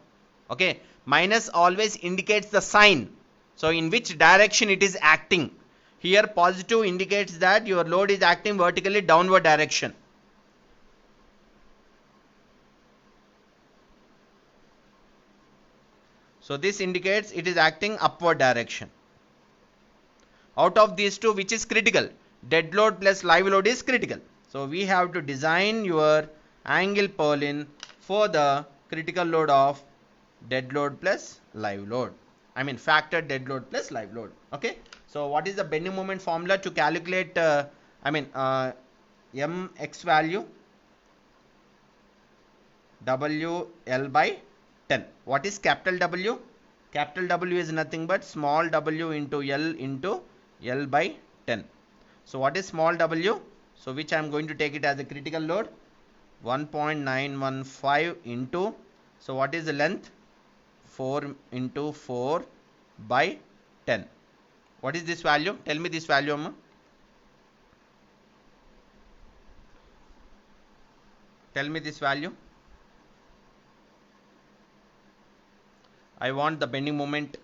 Okay, minus always indicates the sign, so in which direction it is acting. Here positive indicates that your load is acting vertically downward direction. So this indicates it is acting upward direction. Out of these two, which is critical? Dead load plus live load is critical. So we have to design your angle purlin for the critical load of dead load plus live load. I mean factor dead load plus live load. Okay. So what is the bending moment formula to calculate mx value? WL by 10. What is capital W? Capital W is nothing but small w into L by 10. So what is small w? So which I am going to take it as a critical load. 1.915 into, so what is the length? 4 into 4 by 10. What is this value? Tell me this value, amma. Tell me this value. I want the bending moment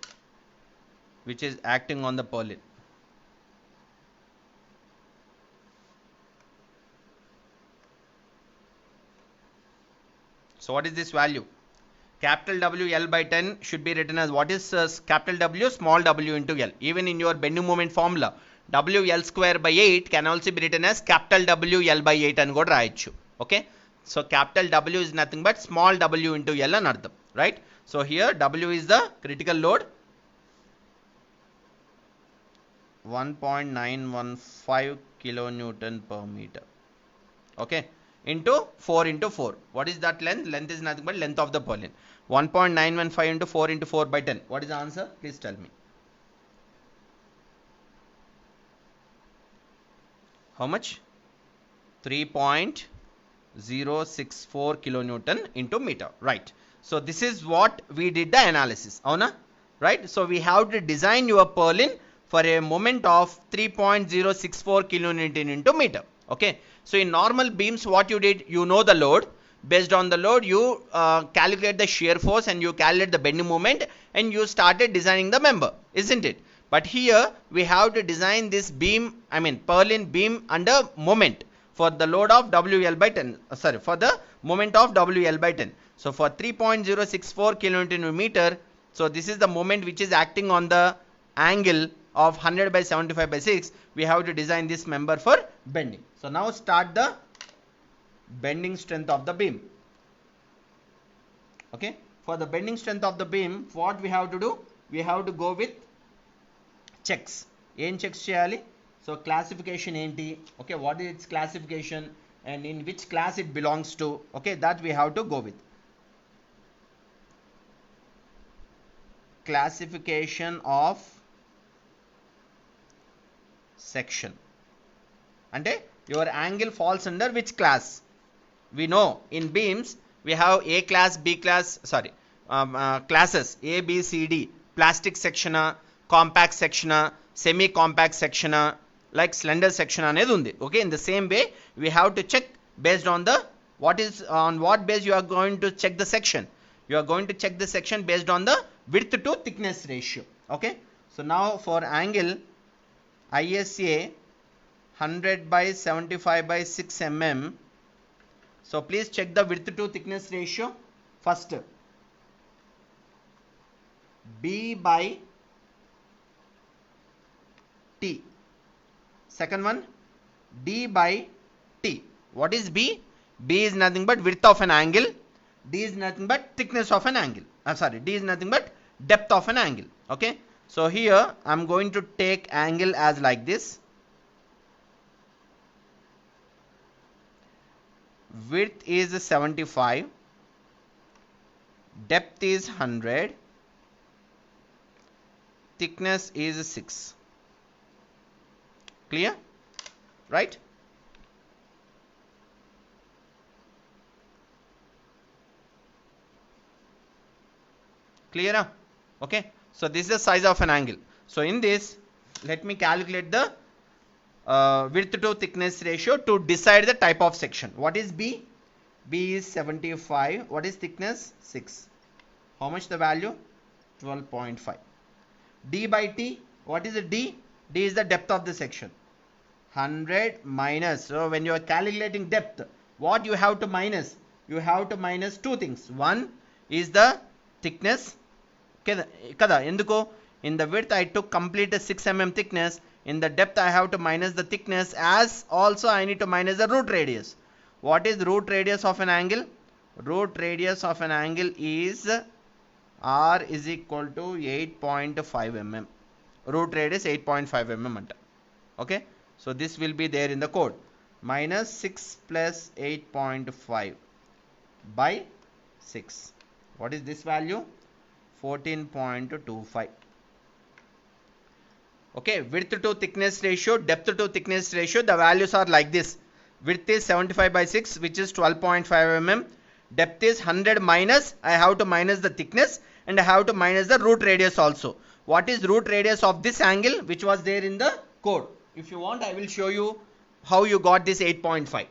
which is acting on the purlin. So what is this value? Capital W L by 10 should be written as, what is capital W? Small w into L. Even in your bending moment formula, W L square by 8 can also be written as capital W L by 8 and go raichu. Okay. So capital W is nothing but small w into L and ardham. Right. So here W is the critical load. 1.915 kilonewton per meter. Okay. Into 4 into 4. What is that length? Length is nothing but length of the purlin. 1.915 into 4 into 4 by 10. What is the answer? Please tell me. How much? 3.064 kilonewton into meter. Right. So this is what we did the analysis. Avuna? Right. So we have to design your purlin for a moment of 3.064 kilonewton into meter. Okay. So in normal beams, what you did, you know the load. Based on the load, you calculate the shear force and you calculate the bending moment and you started designing the member, isn't it? But here we have to design this beam, I mean purlin beam under moment for the load of WL by 10. Sorry, for the moment of WL by 10. So for 3.064 kilonewton meter, so this is the moment which is acting on the angle of 100 by 75 by 6. We have to design this member for bending. So now start the bending strength of the beam. Okay. For the bending strength of the beam, what we have to do? We have to go with checks. ఏం checks చేయాలి? So classification ఏంటి, okay, what is it's classification and in which class it belongs to, okay, that we have to go with. Classification of section ante your angle falls under which class. We know in beams we have A class, B class, classes A, B, C, D. Plastic section, compact section, semi compact section, like slender section అనేది ఉంది. Okay, in the same way we have to check based on the what base you are going to check the section. You are going to check the section based on the width to thickness ratio. Okay, so now for angle ISA 100 by 75 by 6 mm, so please check the width to thickness ratio. First, B by T. Second one, D by T. What is B? B is nothing but width of an angle. D is nothing but thickness of an angle. D is nothing but depth of an angle. Okay, so here I am going to take angle as like this. Width is 75, depth is 100, thickness is 6. Clear? Right? Clear? Okay, so this is the size of an angle. So in this, let me calculate the width to thickness ratio to decide the type of section. What is B? B is 75. What is thickness? 6. How much the value? 12.5. D by T. What is the D? D is the depth of the section. 100 minus. So when you are calculating depth, what you have to minus? You have to minus two things. One is the thickness. Kada enduko? In the width I took complete 6 mm thickness. In the depth I have to minus the thickness, as also I need to minus the root radius. What is root radius of an angle? Root radius of an angle is R is equal to 8.5 mm. Root radius 8.5 mm anta. Okay, so this will be there in the code. Minus 6 plus 8.5 by 6. What is this value? 14.25. Okay, width to thickness ratio, depth to thickness ratio, the values are like this. Width is 75 by 6, which is 12.5 mm. Depth is 100 minus, I have to minus the thickness, and I have to minus the root radius also. What is root radius of this angle, which was there in the code? If you want, I will show you how you got this 8.5.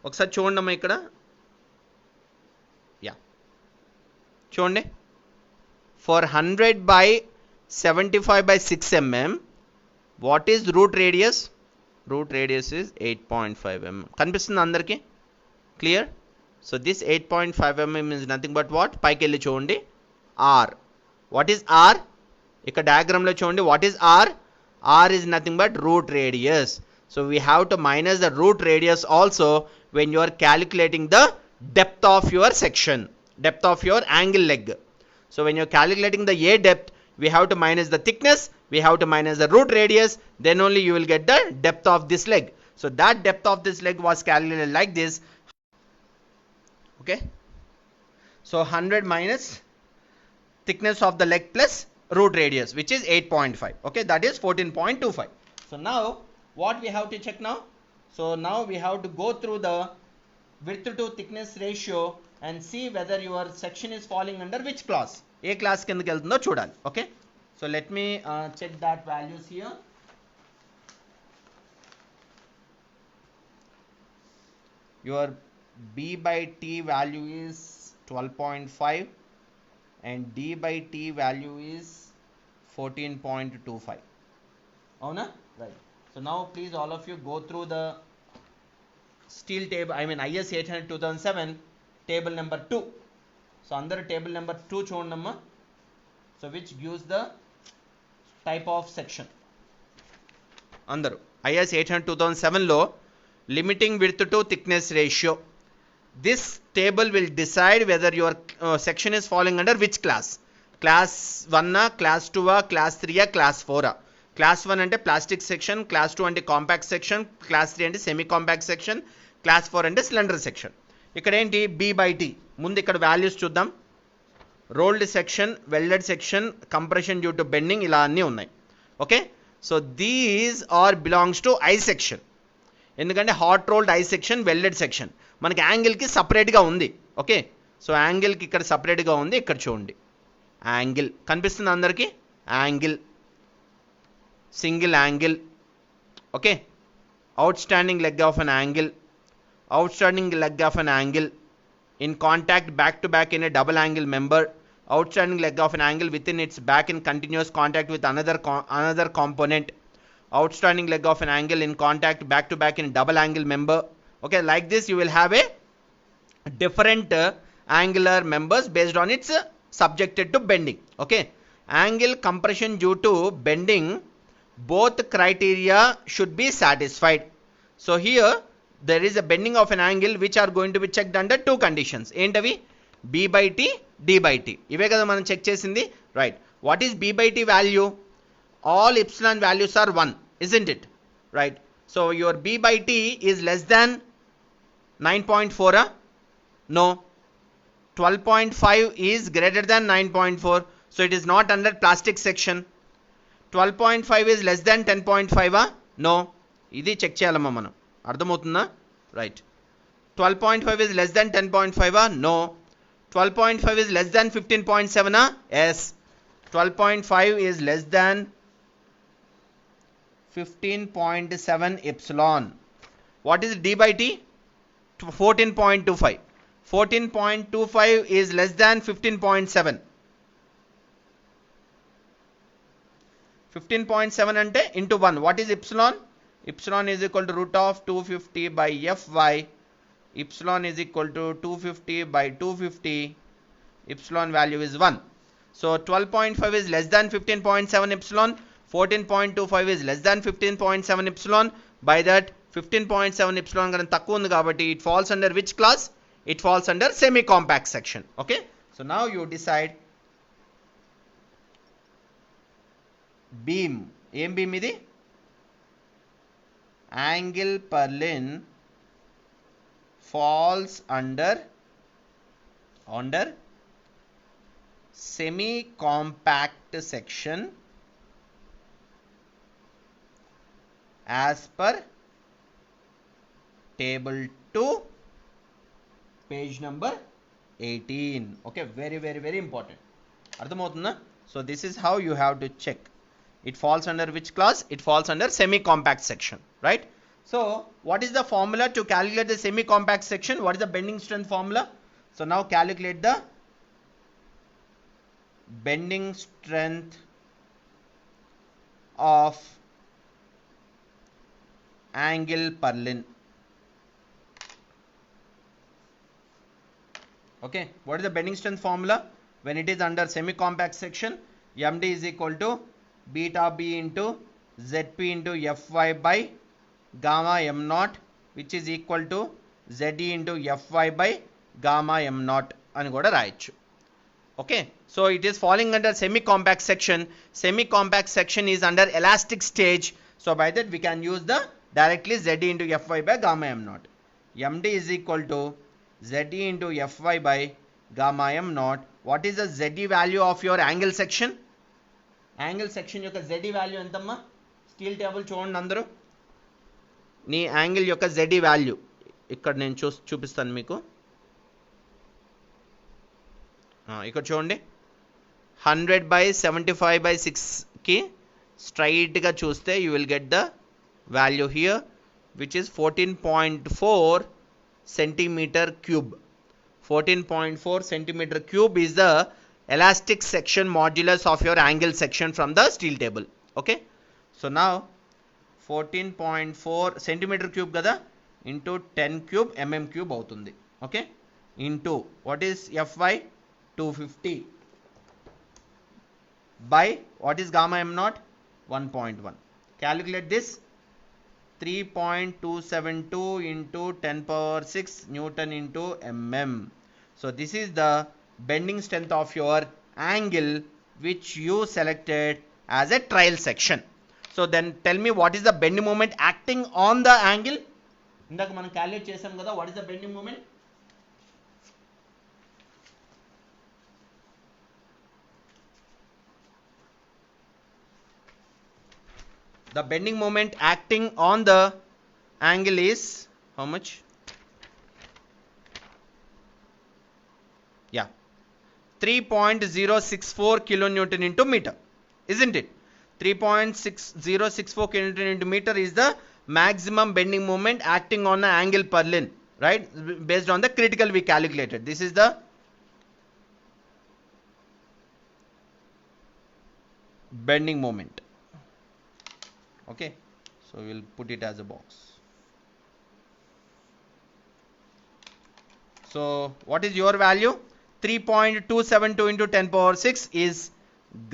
ఒకసారి చూడండి అమ్మా ఇక్కడ. Yeah చూడండి. For 100 by 75 by 6 mm, what is root radius? Root radius is 8.5 mm. కనిపిస్తుంది అందరికి? Clear? So this 8.5 mm is nothing but what? పైకి వెళ్ళి చూడండి, R. What is R? ఇక్కడ డయాగ్రామ్ లో చూడండి, what is R? R is nothing but root radius. So we have to minus the root radius also when you are calculating the depth of your section, depth of your angle leg. So when you are calculating the A depth, we have to minus the thickness, we have to minus the root radius, then only you will get the depth of this leg. So that depth of this leg was calculated like this. Okay, so 100 minus thickness of the leg plus root radius, which is 8.5. Okay, that is 14.25. So now what we have to check now? So now we have to go through the width to thickness ratio and see whether your section is falling under which class. ఏ class కిందకి వెళ్తుందో చూడాలి. Okay, so let me check that values here. Your B by T value is 12.5 and D by T value is 14.25. అవునా? Right. So now please all of you go through the steel table, I mean IS 800 2007 table number 2. So under table number 2 చూడండమ్మా. So which gives the type of section. అందరూ IS 800 2007 లో limiting width to thickness ratio. This table will decide whether your section is falling under which class. Class 1, class 2, class 3, class 4. Class 1 అంటే plastic section, class 2 అంటే compact section, class 3 అంటే semi compact section, class 4 అంటే cylinder section. ఇక్కడ ఏంటి B/T, ముందు ఇక్కడ values చూద్దాం. Rolled section, welded section, compression due to bending, ఇలా అన్నీ ఉన్నాయి. Okay, so these are belongs to I section. ఎందుకంటే hot rolled I section, welded section మనకి యాంగిల్కి సపరేట్గా ఉంది. ఓకే, సో యాంగిల్కి ఇక్కడ సపరేట్గా ఉంది. ఇక్కడ చూడండి, యాంగిల్ కనిపిస్తుంది అందరికీ, angle, single angle. Okay, outstanding leg of an angle, outstanding leg of an angle in contact back to back in a double angle member, outstanding leg of an angle within its back in continuous contact with another component, outstanding leg of an angle in contact back to back in double angle member. Okay, like this you will have a different angular members based on its subjected to bending. Okay, angle compression due to bending, both criteria should be satisfied. So here there is a bending of an angle which are going to be checked under two conditions. ఏంటవి? B/T, D/T. ఇవే కదా మనం check చేసింది, right? What is B/T value? All epsilon values are 1, isn't it? Right, so your B/T is less than 9.4. No, 12.5 is greater than 9.4, so it is not under plastic section. 12.5 is less than 10.5. No, ఇది check చేయాలమ్మా మనం, అర్థమవుతుందా? Right, 12.5 is less than 10.5. No, 12.5 is less than 15.7. Yes, 12.5 is less than 15.7 epsilon. What is D/T? 14.25. 14.25 is less than 15.7. 15.7 అంటే into 1. What is epsilon? Epsilon is equal to root of 250 by Fy. Epsilon is equal to 250 by 250. Epsilon value is 1. So 12.5 is less than 15.7 epsilon. 14.25 is less than 15.7 epsilon. By that 15.7 epsilon కన్నా తక్కువ ఉంది కాబట్టి it falls under which class? It falls under semi compact section. Okay, so now you decide. Beam, ఏం beam ఇది? Angle purlin falls under semi compact section as per table 2, page number 18. Okay, very very very important. అర్థమవుతుందా? So this is how you have to check. It falls under which class? It falls under semi compact section, right? So what is the formula to calculate the semi compact section? What is the bending strength formula? So now calculate the bending strength of angle purlin. Okay, what is the bending strength formula when it is under semi compact section? MD is equal to beta B into ZP into Fy by gamma m naught, which is equal to ZE into Fy by gamma m naught అని కూడా రాయొచ్చు. Okay, so it is falling under semi compact section. Semi compact section is under elastic stage. So by that we can use the directly ZE into Fy by gamma m naught. MD is equal to ZE into Fy by gamma m naught. What is the ZE value of your angle section? Angle section యొక్క ZE value ఎంతమ్మా? Steel table చూడండి అందరూ. నీ angle యొక్క ZE value ఇక్కడ నేను చూపిస్తాను మీకు. ఇక్కడ చూడండి, 100/75/6కి స్ట్రైట్గా చూస్తే you will get the value here which is 14.4 centimeter cube. 14.4 centimeter cube is the elastic section modulus of your angle section from the steel table. Okay, so now 14.4 centimeter cube kada into 10 cube mm cube అవుతుంది. Okay, into what is Fy? 250 by what is gamma m naught? 1.1. calculate this. 3.272 into 10 power 6 Newton into mm. So this is the bending strength of your angle which you selected as a trial section. So then tell me what is the bending moment acting on the angle. ఇందాక మనం calculate చేసాం కదా, what is the bending moment? The bending moment acting on the angle is how much? Yeah, 3.064 kilonewton into meter, isn't it? 3.6064 kilonewton into meter is the maximum bending moment acting on the angle Purlin, right? Based on the critical we calculated. This is the bending moment. Okay, so we'll put it as a box. So what is your value? 3.272 into 10 power 6 is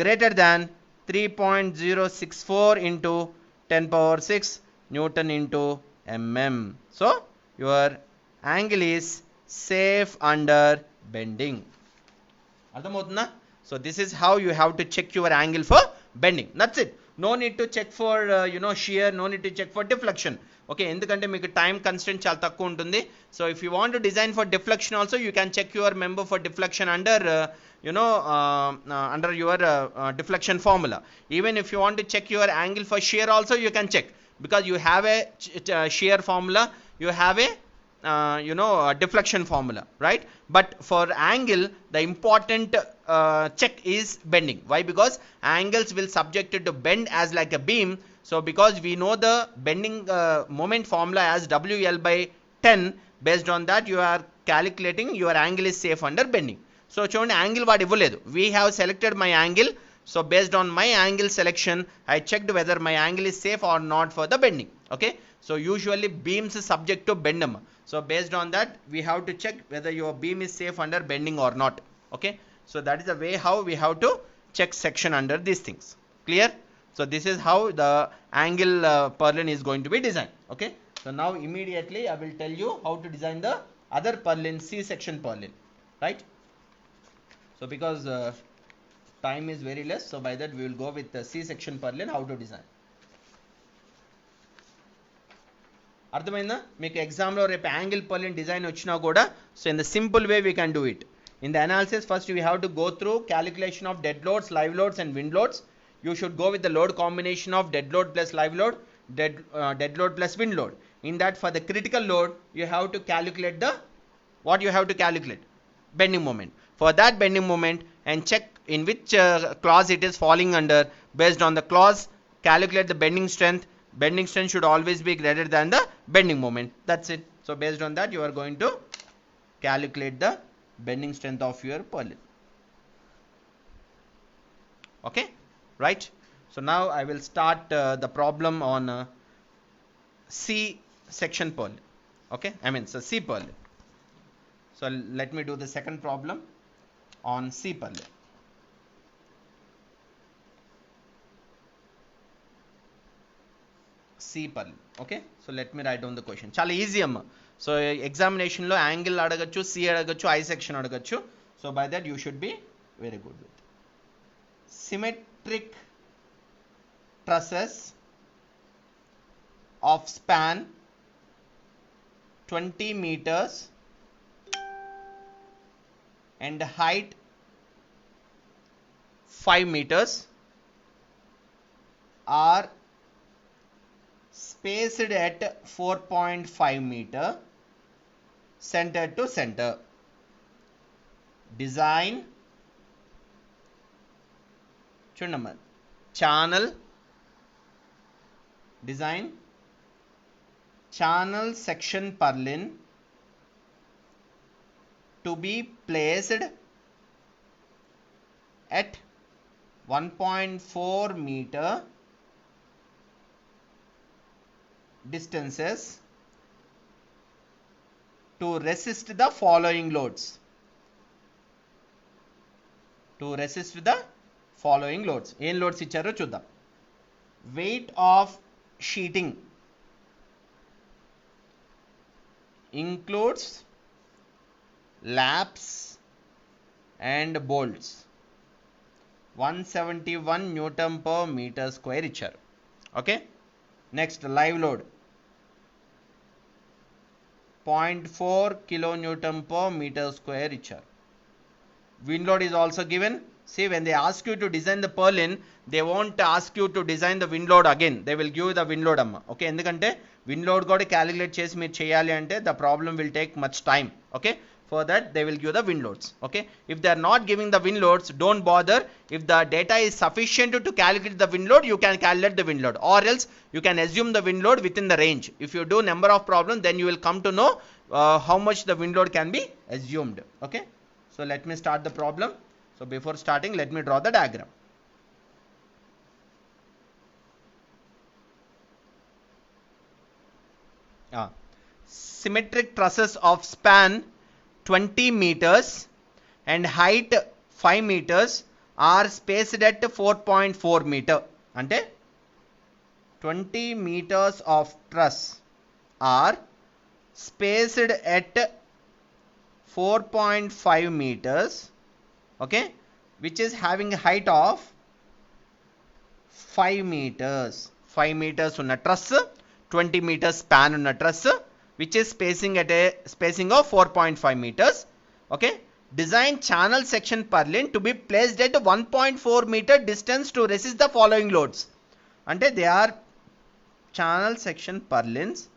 greater than 3.064 into 10 power 6 Newton into mm. So your angle is safe under bending. అర్థమవుతుందా? So this is how you have to check your angle for bending. That's it. No need to check for shear, no need to check for deflection. Okay, ఎందుకంటే మీకు time constant చాలా తక్కువ ఉంటుంది. So if you want to design for deflection also, you can check your member for deflection under under your deflection formula. Even if you want to check your angle for shear also, you can check, because you have a shear formula, you have a deflection formula, right? But for angle, the important check is bending. Why? Because angles will subjected to bend as like a beam. So because we know the bending moment formula as WL by 10, based on that you are calculating your angle is safe under bending. So చూడండి, angle వాడు ఇవ్వలేదు, we have selected my angle. So based on my angle selection, I checked whether my angle is safe or not for the bending. Okay, so usually beams is subject to bend. So based on that we have to check whether your beam is safe under bending or not. Okay, so that is the way how we have to check section under these things. Clear? So this is how the angle purlin is going to be designed. Okay, so now immediately I will tell you how to design the other purlin, C section purlin, right? So because time is very less, so by that we will go with the C section purlin, how to design. అర్థమైందా మీకు? ఎగ్జామ్లో రేపు angle purlin design వచ్చినా కూడా, so in the simple way we can do it. In the analysis first we have to go through calculation of dead loads, live loads and wind loads. You should go with the load combination of dead load plus live load, dead load plus wind load. In that, for the critical load, you have to calculate the, what you have to calculate? Bending moment. For that bending moment, and check in which clause it is falling under. Based on the clause, calculate the bending strength. Bending strength should always be greater than the bending moment. That's it. So based on that, you are going to calculate the bending strength of your purlin. Okay, right? So now I will start the problem on C section purlin. Okay, I mean, so C purlin. So let me do the second problem on C purlin. C purlin. Okay, so let me write down the question. Chala easy amma. So examination lo angle adagachu, C adagachu, I section adagachu. So by that you should be very good with symmetric trusses of span 20 meters and height 5 meters are spaced at 4.5 meter center to center. Design channel section purlin to be placed at 1.4 meter distances to resist the following loads. ఏం loads ఇచ్చారో చూద్దాం. weight of sheeting includes laps and bolts. 171 Newton per meter square ఇచ్చారు. Okay. Next, live load 0.4 kilonewton per meter square ichar. Wind load is also given. See, when they ask you to design the purlin, they won't ask you to design the wind load again. They will give you the wind load amma. Okay, endukante wind load kuda calculate chesi meer cheyali ante the problem will take much time. Okay, for that they will give the wind loads. Okay, if they are not giving the wind loads, don't bother. If the data is sufficient to calculate the wind load, you can calculate the wind load, or else you can assume the wind load within the range. If you do number of problems, then you will come to know how much the wind load can be assumed. Okay, so let me start the problem. So before starting, let me draw the diagram. Symmetric trusses of span 20 meters and height 5 meters are spaced at 4.4 meter. Ante 20 meters of truss are spaced at 4.5 meters, okay, which is having a height of 5 meters. 5 meters unna truss, 20 meters span unna truss, which is spacing at a spacing of 4.5 meters. Okay, design channel section purlin to be placed at 1.4 meter distance to resist the following loads. Ante they are channel section purlins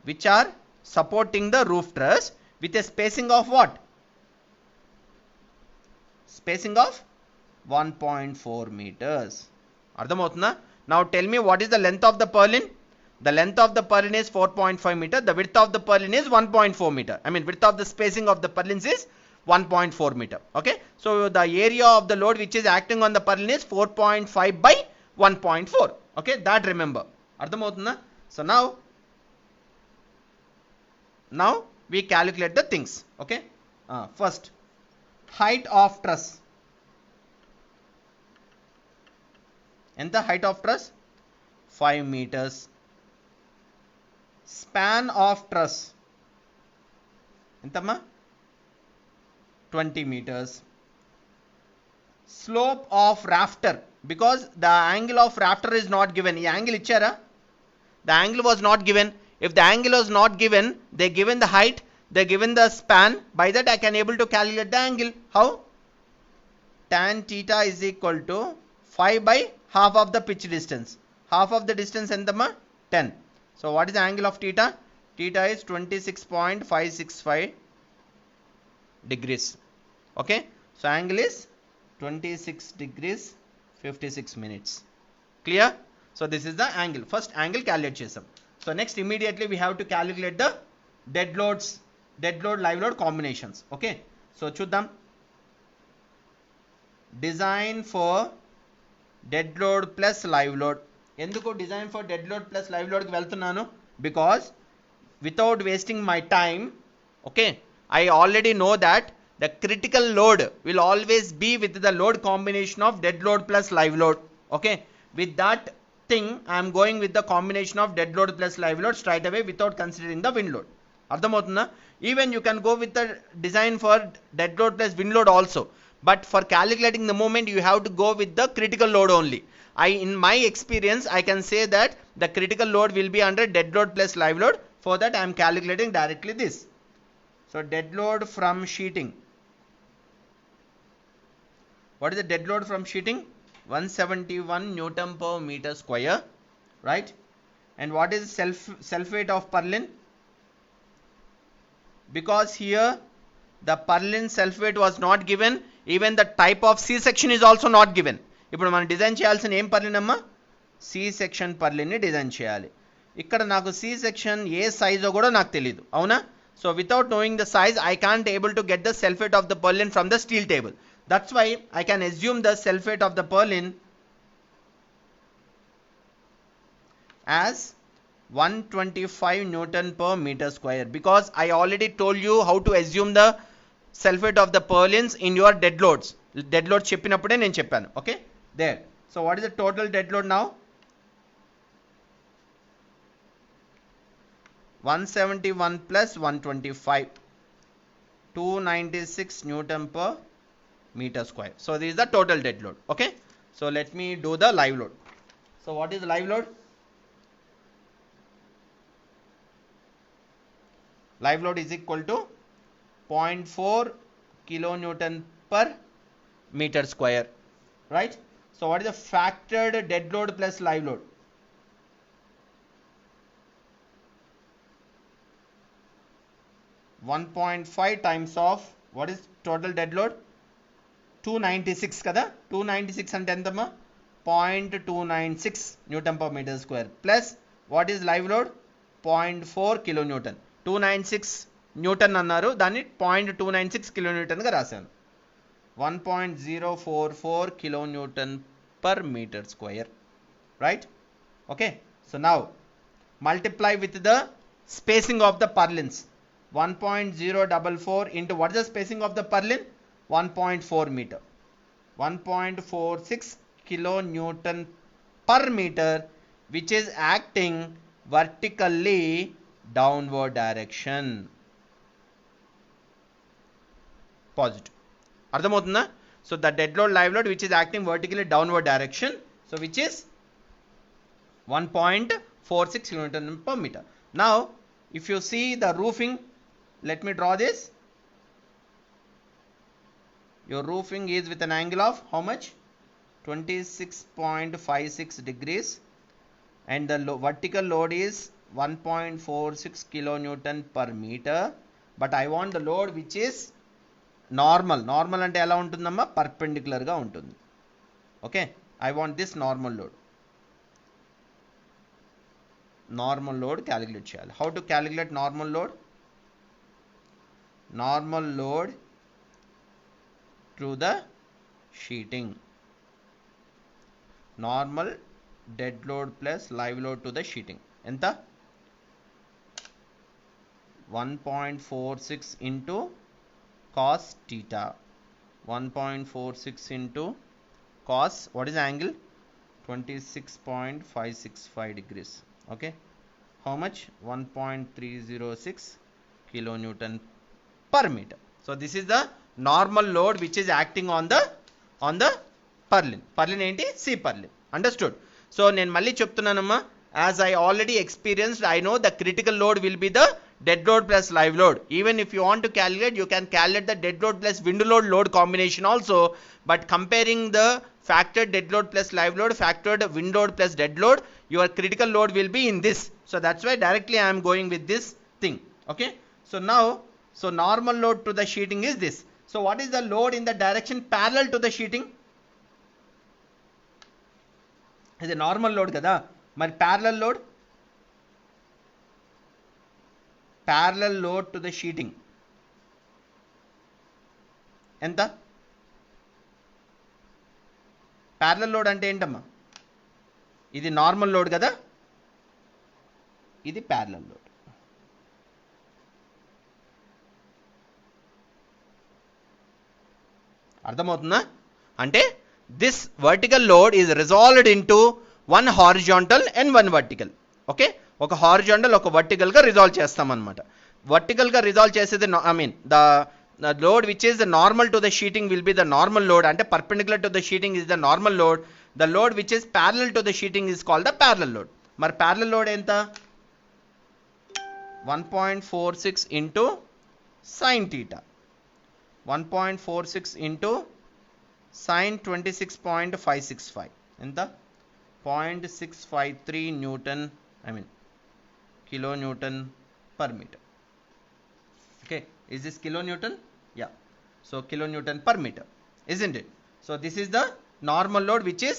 which are supporting the roof truss with a spacing of what? Spacing of 1.4 meters. Ardhamavutunda? Now tell me, what is the length of the purlin? The length of the purlin is 4.5 meter. The width of the purlin is 1.4 meter. I mean, width of the spacing of the purlins is 1.4 meter. Okay. So the area of the load which is acting on the purlin is 4.5 by 1.4. Okay. That remember. Ardhamavutunda? So now we calculate the things. Okay. First, height of truss. And the height of truss 5 meters. Span of truss entama 20 meters. Slope of rafter, because the angle of rafter is not given. Ee angle ichara, the angle was not given. If the angle was not given, they given the height, they given the span. By that I can able to calculate the angle. How? Tan theta is equal to 5 by half of the pitch distance. Half of the distance entama 10. So what is the angle of theta? Theta is 26.565 degrees. Okay. So angle is 26 degrees 56 minutes. Clear? So this is the angle. First angle calculate chesam. So next immediately we have to calculate the dead load live load combinations. Okay. So chuddam. Design for dead load plus live load. Enduko design for dead load plus live load ki veltunnanu? Because without wasting my time, okay, I already know that the critical load will always be with the load combination of dead load plus live load. Okay, with that thing I am going with the combination of dead load plus live load straight away without considering the wind load. Ardhamavutunda? Even you can go with the design for dead load plus wind load also, but for calculating the moment you have to go with the critical load only. In my experience, I can say that the critical load will be under dead load plus live load. For that I am calculating directly this. So dead load from sheeting. What is the dead load from sheeting? 171 Newton per meter square, right? And what is self weight of purlin? Because here the purlin self weight was not given, even the type of C section is also not given. ఇప్పుడు మనం design చేయాల్సిన ఏం పర్లిన్ అమ్మా? C section పర్లిన్ని design చేయాలి. ఇక్కడ నాకు C section ఏ సైజో కూడా నాకు తెలియదు, అవునా? So without knowing the size I can't able to get the self weight of the purlin from the steel table. That's why I can assume the self weight of the purlin as 125 Newton per meter square, because I already told you how to assume the self weight of the purlins in your dead loads. Dead load cheppinappude nenu cheppanu. Okay, there. So what is the total dead load now? 171 plus 125, 296 Newton per meter square. So this is the total dead load. Okay, so let me do the live load. So what is live load? Live load is equal to 0.4 kilonewton per meter square, right? So what is the factored dead load plus live load? 1.5 times of what is total dead load? 296 kada. 296 ante entama 0.296 Newton per meter square plus what is live load? 0.4 kilonewton. 296 Newton అన్నారు, దాన్ని 0.296 kilonewton గా రాశాను. 1.044 kilonewton per meter square, right? Okay, so now multiply with the spacing of the purlins. 1.044 into what is the spacing of the purlin? 1.4 meter. 1.46 kilonewton per meter, which is acting vertically downward direction. Positive. అర్థమవుతుందా? So the dead load live load which is acting vertically downward direction, so which is 1.46 kilonewton per meter. Now if you see the roofing, let me draw this. Your roofing is with an angle of how much? 26.56 degrees, and the vertical load is 1.46 kilonewton per meter. But I want the load which is normal. Normal ante ela untundamma? Perpendicular ga untundi. Okay, I want this normal load. Normal load calculate cheyali. How to calculate normal load? Normal load to the sheeting. Normal dead load plus live load to the sheeting. Enta? 1.46 into cos theta. 1.46 into cos, what is the angle? 26.565 degrees. Okay, how much? 1.306 kilonewton per meter. So this is the normal load which is acting on the purlin. Purlin enti? C purlin. Understood? So నేను మళ్ళీ చెప్తున్నానమ్మా, as I already experienced, I know the critical load will be the dead load plus live load. Even if you want to calculate, you can calculate the dead load plus wind load combination also, but comparing the factored dead load plus live load, factored wind load plus dead load, your critical load will be in this. So that's why directly I am going with this thing. Okay, so now, so normal load to the sheeting is this. So what is the load in the direction parallel to the sheeting? Is a normal load kada. మరి parallel load? Parallel load to the sheeting ఎంత? parallel load అంటే ఏంటమ్మా? ఇది normal load కదా, ఇది parallel load. అర్థమవుతుందా? అంటే this vertical load is resolved into one horizontal and one vertical. Okay, ఒక హారిజాంటల్ ఒక వర్టికల్ గా రిజాల్వ్ చేస్తాం అన్నమాట. వర్టికల్ గా రిజాల్వ్ చేసేది I mean the load which is the normal to the sheeting will be the normal load, అంటే perpendicular to the sheeting is the normal load. The load which is parallel to the sheeting is called the parallel load. మరి parallel load ఎంత? 1.46 into sin theta. 1.46 into sin 26.565 ఎంత? 0.653 Newton, I mean kilonewton per meter. Okay, is this kilonewton? Yeah, so kilonewton per meter, isn't it? So this is the normal load which is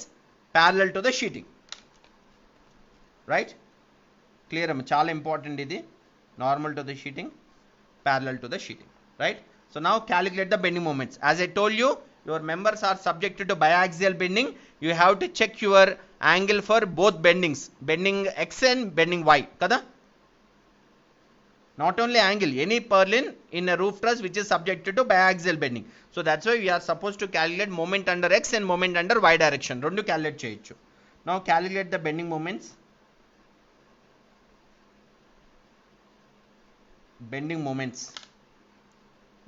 parallel to the sheeting, right? Clear amma, chaala important idi. Normal to the sheeting, parallel to the sheeting, right? So now calculate the bending moments. As I told you, your members are subjected to biaxial bending. You have to check your angle for both bendings, bending x and bending y kada. Not only angle, any purlin in a roof truss which is subjected to biaxial bending. So that's why we are supposed to calculate moment under x and moment under y direction. Rendu calculate cheyochu. Now calculate the bending moments. Bending moments.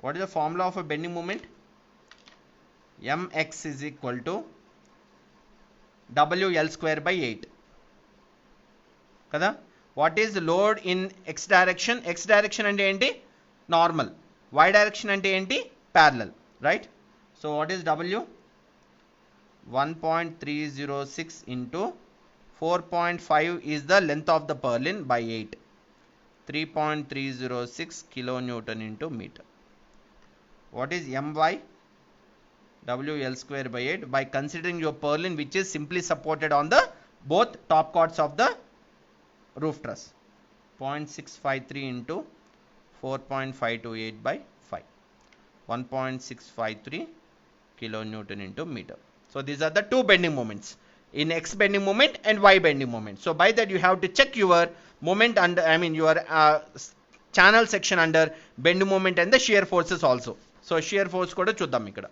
What is the formula of a bending moment? Mx is equal to WL square by 8 kada. What is load in x direction? X direction ante enti normal, y direction ante enti parallel, right? So what is W? 1.306 into 4.5 is the length of the purlin by 8, 3.306 kilonewton into meter. What is My? WL square by 8 by considering your purlin which is simply supported on the both top chords of the roof truss. 0.653 into 4.528 by 5, 1.653 kilonewton into meter. So these are the two bending moments, in X bending moment and Y bending moment. So by that you have to check your moment under, your channel section under bending moment and the shear forces also. So shear force kuda chuddam ikkada.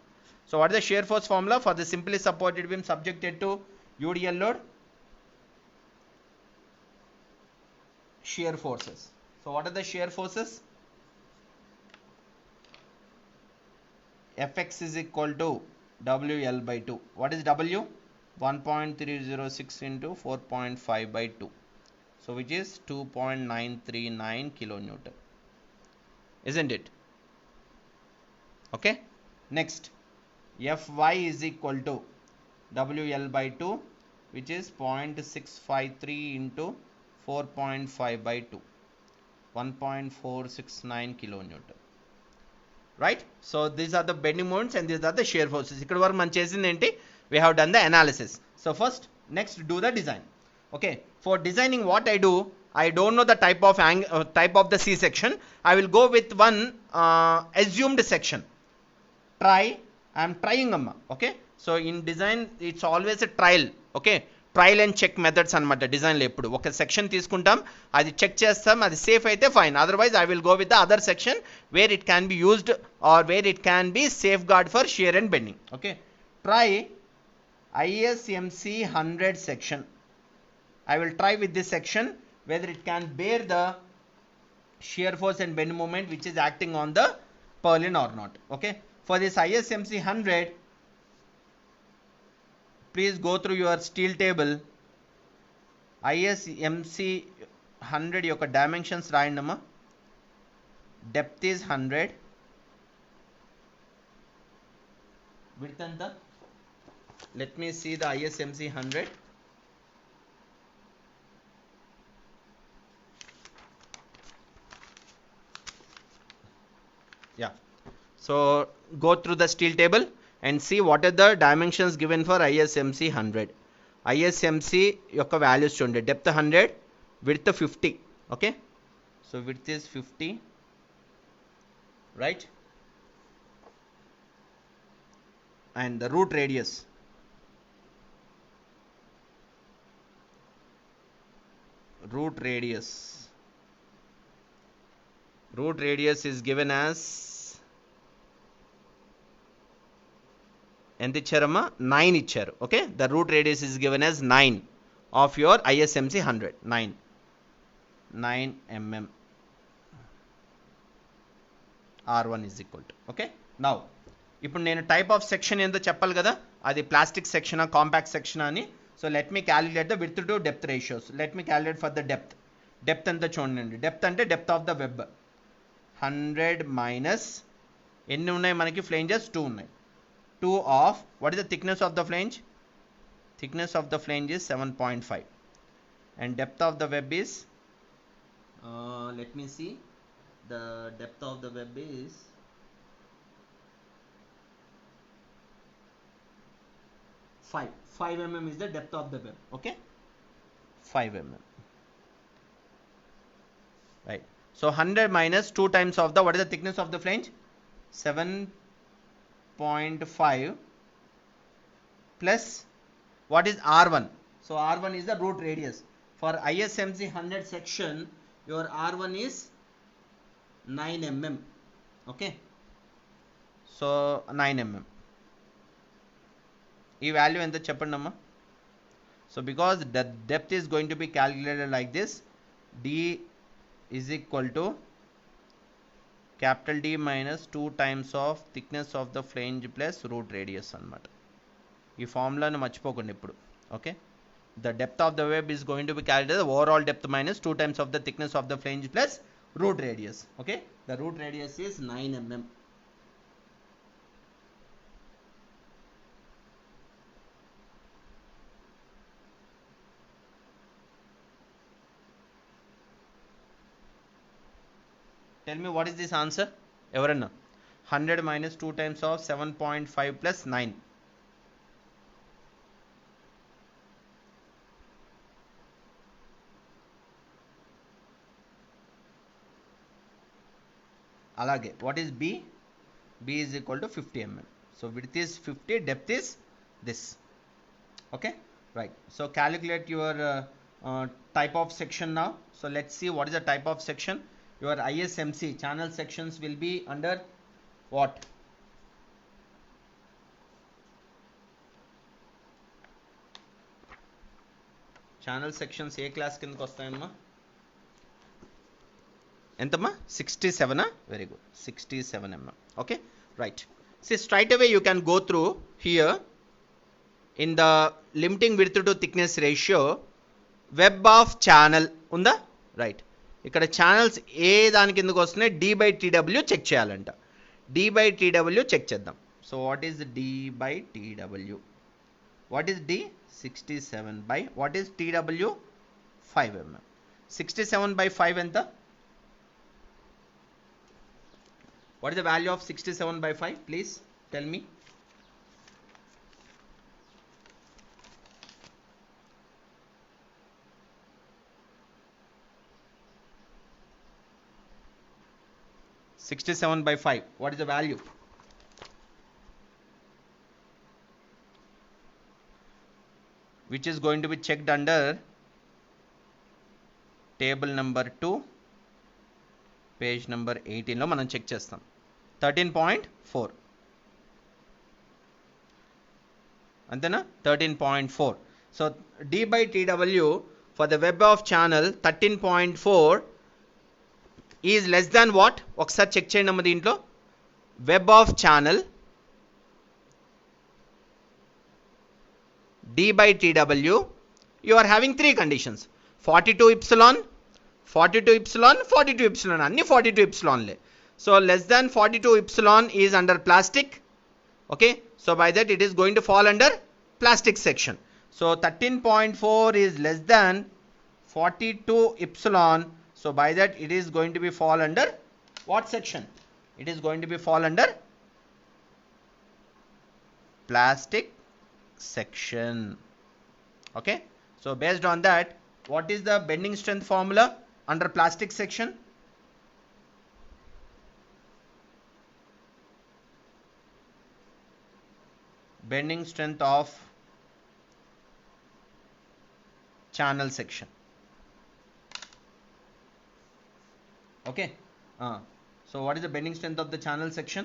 So what is the shear force formula for the simply supported beam subjected to UDL load? Shear forces. So what are the shear forces? Fx is equal to WL by 2. What is W? 1.306 into 4.5 by 2. So which is 2.939 kilonewton. Isn't it? Okay. Next, Fy is equal to WL by 2, which is 0.653 into 4.5 by 2, 1.469 kilonewton. Right? So these are the bending moments and these are the shear forces. Ikkada varaku man chesindi enti, we have done the analysis. So first, next do the design. Okay, for designing what I do, I don't know the type of the C section. I will go with one assumed section. I am trying amma. Okay, so in design it's always a trial. Okay, trial and check methods అనమాట డిజైన్లో. ఎప్పుడు ఒక section తీసుకుంటాం, అది check చేస్తాం, అది safe అయితే fine, otherwise I will go with the other section where it can be used or where it can be safeguard for shear and bending. Okay, try ISMC 100 section. I will try with this section whether it can bear the shear force and bend moment which is acting on the purlin or not. Okay, for this ISMC 100, please go through your steel table. ISMC 100 యొక్క dimensions రాయండమ్మా. Depth is 100, width ఎంత? Let me see the ISMC 100. Yeah, so go through the steel table and see what are the dimensions given for ISMC 100. ISMC యొక్క values చూడండి. Depth 100, width 50. Okay, so width is 50, right? And the root radius, root radius is given as ఎంత ఇచ్చారమ్మా? 9 ఇచ్చారు. Okay, the route radius is given as 9 of your ISMC 100. 9 mm R1 is equal to. Okay, now ఇప్పుడు నేను type of section ఏందో చెప్పాలి కదా, అది plastic సెక్షనా compact సెక్షనా అని. So let me calculate the width to depth ratios. Let me calculate for the depth. Depth ఎంత చూడండి. Depth అంటే depth of the web 100 minus ఎన్ని ఉన్నాయి మనకి ఫ్లేంజెస్? 2 ఉన్నాయి. 2 of what is the thickness of the flange? Thickness of the flange is 7.5 and depth of the web is let me see, the depth of the web is 5 mm is the depth of the web. Okay, 5 mm, right? So 100 minus 2 times of the, what is the thickness of the flange? 7.5 plus what is R1? So R1 is the root radius. For ISMC 100 section, your R1 is 9 mm. Okay, so 9 mm. ఈ value ఎంత చెప్పండి అమ్మా? So because the depth is going to be calculated like this, D is equal to capital D minus 2 times of thickness of the flange plus root radius అన్నమాట. ఈ ఫార్ములాను మర్చిపోకండి ఇప్పుడు. Okay, the depth of the web is going to be calculated as the overall depth minus 2 times of the thickness of the flange plus root radius. Okay, the root radius is 9 mm. Tell me what is this answer? Everyone, 100 minus 2 times of 7.5 plus 9. Alage, what is B? B is equal to 50 mm. So width is 50, depth is this. Okay, right. So calculate your type of section now. So let's see what is the type of section. Your ISMC channel sections will be under what? Channel sections A class కిందకి వస్తాయమ్మా? ఎంతమ్మా? 67. Very good. 67 mm. Okay, right. See, straight away you can go through here in the limiting width to thickness ratio web of channel ఉందా? Right. ఇక్కడ channels ఏ దాని కిందకు వస్తున్నాయి? D by TW check చేయాలంట. D by TW check చేద్దాం. So what is D by TW? What is D? 67 by what is TW? 5 mm. 67 by 5 ఎంత? What is the value of 67 by 5? Please tell me. (67 by 5). What is the value? Which is going to be checked under table number 2, page number 18 లో మనం check చేస్తాం. 13.4 అంతేనా? 13.4. So D by TW for the web of channel 13.4 is less than what? ఒకసారి check చేయండి అమ్మ దీంట్లో. web of channel D by TW, you are having 3 conditions: 42 epsilon, 42 epsilon, 42 epsilon, అన్ని 42 epsilon లే. So less than 42 epsilon is under plastic. Okay, so by that it is going to fall under plastic section. So 13.4 is less than 42 epsilon. So by that it is going to be fall under what section? It is going to be fall under plastic section. Okay, so based on that, what is the bending strength formula under plastic section? Bending strength of channel section. Okay, so what is the bending strength of the channel section?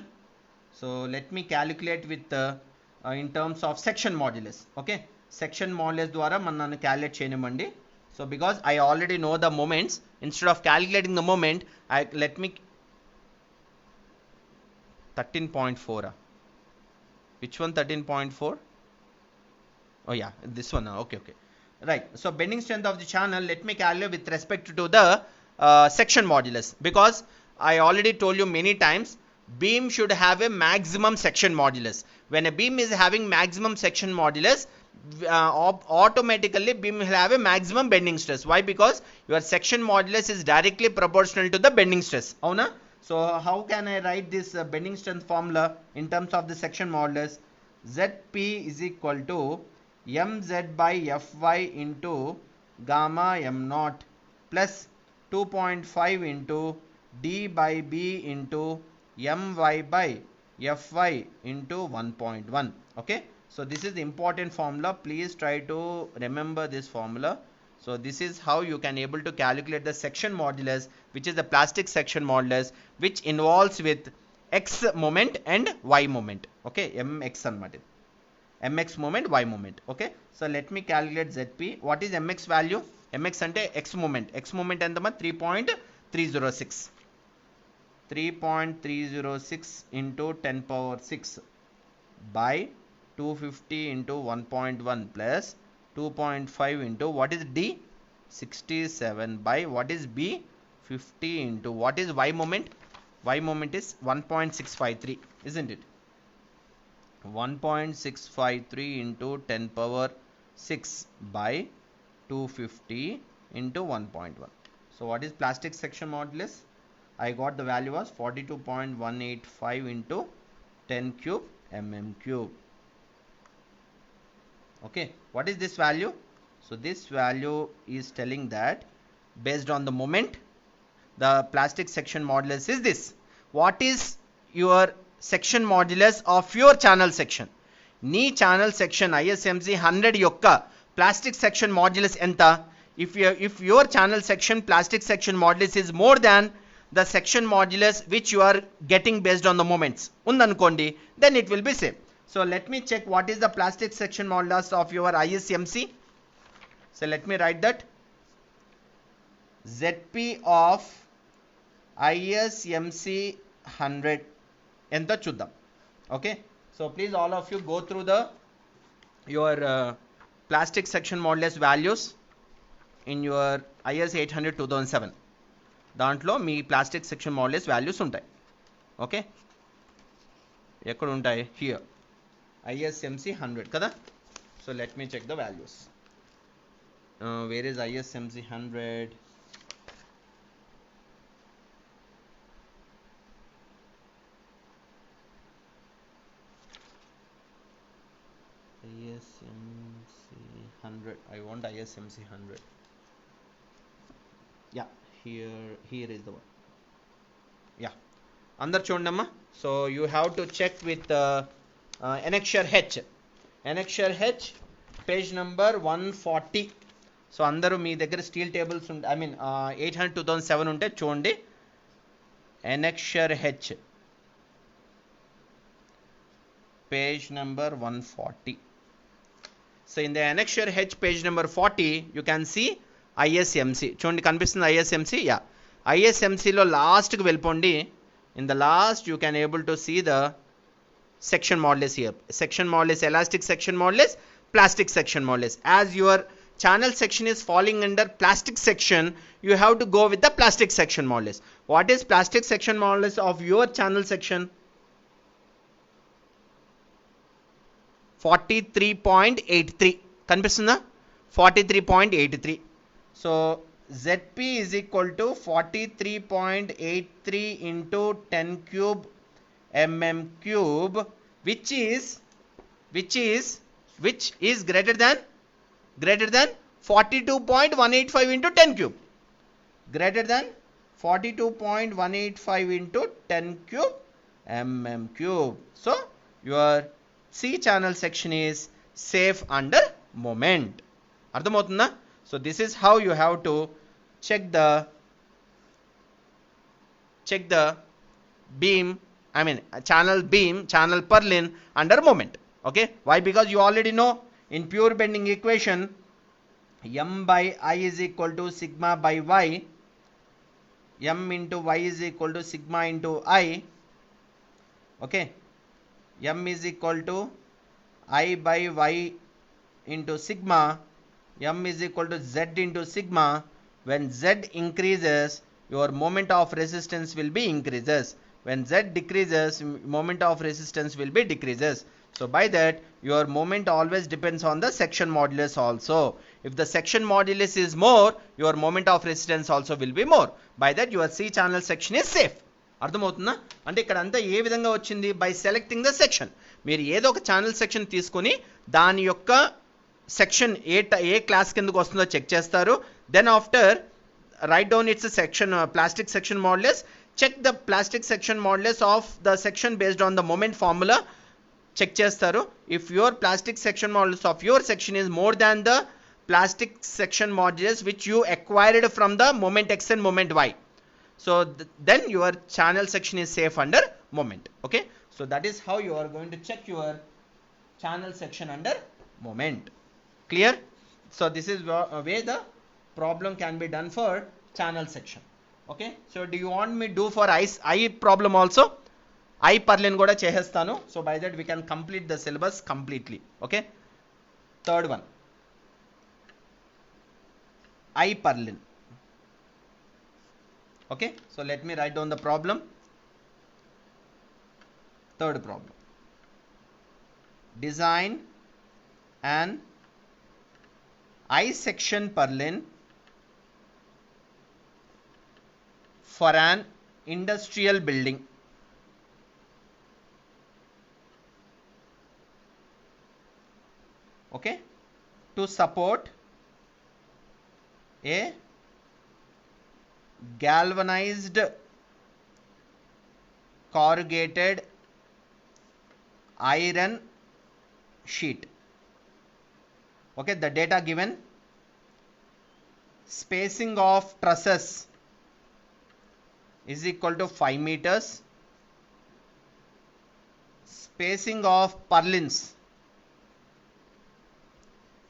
So let me calculate with in terms of section modulus. Okay, section modulus ద్వారా మనం calculate చేయనివ్వండి. So because I already know the moments, instead of calculating the moment, let me 13.4. Which one? 13.4? Oh yeah, this one. Okay, right. So bending strength of the channel, let me calculate with respect to the section modulus, because I already told you many times, beam should have a maximum section modulus. When a beam is having maximum section modulus, automatically beam will have a maximum bending stress. Why? Because your section modulus is directly proportional to the bending stress. Avuna? So how can I write this bending strength formula in terms of the section modulus? Zp is equal to mz by fy into gamma m naught plus 2.5 into d by b into my by fy into 1.1. Okay, so this is the important formula. Please try to remember this formula. So this is how you can able to calculate the section modulus, which is the plastic section modulus, which involves with x moment and y moment. Okay, mx anamata, mx moment, y moment. Okay, so let me calculate Zp. What is mx value? mx ante x moment. X moment entama 3.306. 3.306 into 10 power 6 by 250 into 1.1 plus 2.5 into what is D? 67 by what is B? 50 into what is Y moment? Y moment is 1.653, isn't it? 1.653 into 10 power 6 by 250 into 1.1. So what is plastic section modulus? I got the value was 42.185 into 10 cube mm cube. Okay, what is this value? So this value is telling that based on the moment, the plastic section modulus is this. What is your section modulus of your channel section? Nee channel section ISMC 100 yokka plastic section modulus enta? If your channel section plastic section modulus is more than the section modulus which you are getting based on the moments, undanukondi, then it will be same. So let me check what is the plastic section modulus of your ISMC. So let me write that. ZP of ISMC 100 enta chuddam. Okay, so please all of you go through your plastic section modulus values in your IS 800 2007. దాంట్లో మీ plastic section modulus values ఉంటాయి. Okay, ఎక్కడ ఉంటాయి? Here ISMC 100 కదా. So let me check the values. Where is ISMC 100? ISMC 100. I want ISMC 100. Yeah, here is the one. Yeah, అందరు చూడమ్మా. So you have to check with annexure H. Annexure H page number 140. So అందరూ మీ దగ్గర steel tables ఉంటే, I mean 800 2007 ఉంటే చూడండి. Annexure H page number 140. So in the annexure H page number 40 you can see ISMC. చూడండి కనిపిస్తుంది ISMC. Yeah, ISMCలో లాస్ట్కి వెళ్ళిపోండి. In the last you can able to see the section modulus here. Section modulus, elastic section modulus, plastic section modulus. As your channel section is falling under plastic section, you have to go with the plastic section modulus. What is plastic section modulus of your channel section? 43.83. కనిపిస్తుందా? 43.83. So ZP is equal to 43.83 into 10 cube mm cube, which is greater than 42.185 into 10 cube, greater than 42.185 into 10 cube mm cube. So your C channel section is safe under moment. అర్థమవుతుందా? So this is how you have to check the beam, I mean channel beam, channel purlin under moment. Okay, why? Because you already know in pure bending equation m by I is equal to sigma by y, m into y is equal to sigma into I. Okay, m is equal to I by y into sigma, m is equal to z into sigma. When z increases, your moment of resistance will be increases. When z decreases, moment of resistance will be decreases. So by that, your moment always depends on the section modulus also. If the section modulus is more, your moment of resistance also will be more. By that, your C channel section is safe. అర్థమవుతుందా? అంటే ఇక్కడ అంతా ఏ విధంగా వచ్చింది? By selecting the section. మీరు ఏదో ఒక channel section తీసుకొని దాని యొక్క సెక్షన్ ఏ క్లాస్ కిందకు వస్తుందో చెక్ చేస్తారు. Then after write down it's section plastic section modulus. Check the plastic section modulus of the section based on the moment formula. Check చేస్తారు. If your plastic section modulus of your section is more than the plastic section modulus which you acquired from the moment x and moment y, so then your channel section is safe under moment. Okay, so that is how you are going to check your channel section under moment. Clear? So this is where the problem can be done for channel section. Okay, so do you want me do for I problem also? I purlin kuda chehestanu. So by that we can complete the syllabus completely. Okay, third one, I purlin. Okay, so let me write down the problem. Third problem. Design an I section purlin for an industrial building. Okay, to support a galvanized corrugated iron sheet. Okay, the data given: spacing of trusses is equal to 5 meters, spacing of purlins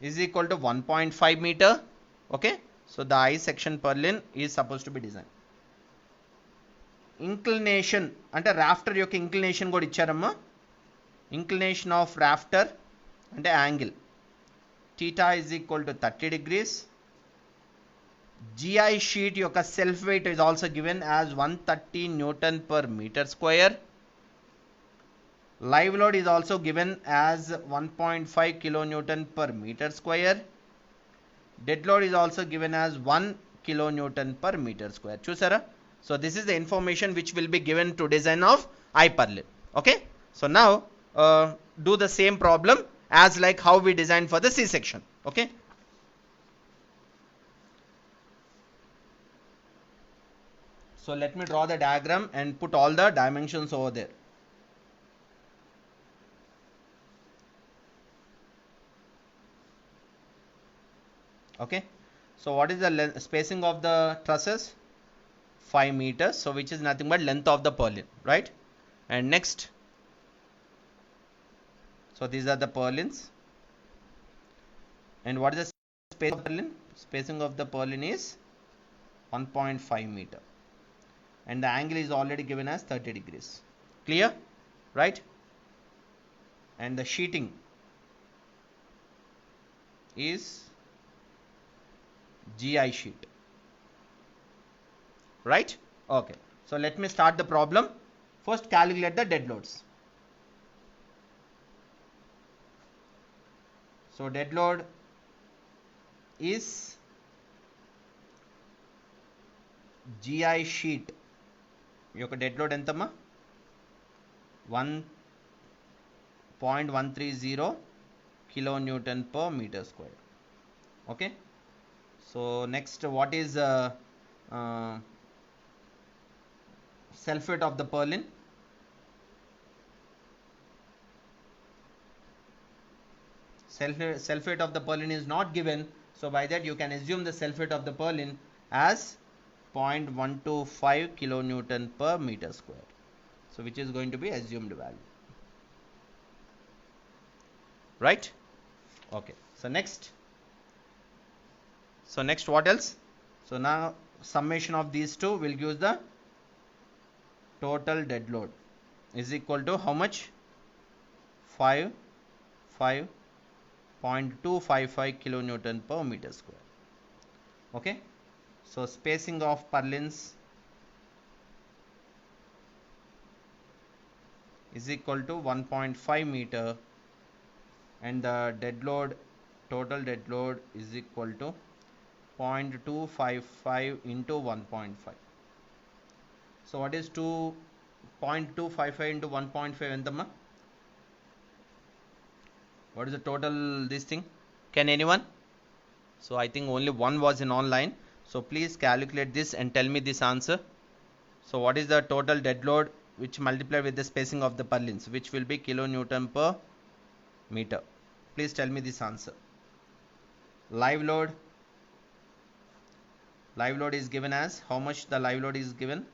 is equal to 1.5 meter. Okay, so the I section purlin is supposed to be designed. Inclination అంటే రాఫ్టర్ యొక్క inclination కూడా ఇచ్చారమ్మా. Inclination of రాఫ్టర్ అంటే angle theta is equal to 30 degrees. GI sheet యొక్క self weight is also given as 130 Newton per meter square. Live load is also given as 1.5 kilonewton per meter square. Dead load is also given as 1 kilonewton per meter square. Chusara? So this is the information which will be given to design of I purlin. Okay, so now do the same problem as like how we designed for the C section. Okay, so let me draw the diagram and put all the dimensions over there. Okay, so what is the spacing of the trusses? 5 meters, so which is nothing but length of the purlin, right? And next, so these are the purlins, and what is the spacing of the purlin? Spacing of the purlin is 1.5 meter, and the angle is already given as 30 degrees. Clear, right? And the sheeting is GI sheet, right? Okay, so let me start the problem. First calculate the dead loads. So dead load is GI sheet యొక్క dead load ఎంతమ్మా? 1.130 kilonewton per meter square. Okay, so next, what is self weight of the purlin? Self weight of the purlin is not given, so by that you can assume the self weight of the purlin as 0.125 kilonewton per meter square, so which is going to be assumed value, right? Okay, so next what else? So now summation of these two will give the total dead load is equal to how much? 5.255 kilonewton per meter square. Okay, so spacing of purlins is equal to 1.5 meter, and the dead load, total dead load is equal to 0.255 into 1.5. So what is 0.255 into 1.5 entamma? What is the total this thing? Can anyone? So I think only one was in online, so please calculate this and tell me this answer. So what is the total dead load which multiplied with the spacing of the purlins, which will be kilonewton per meter? Please tell me this answer. Live load is given as how much? The live load is given,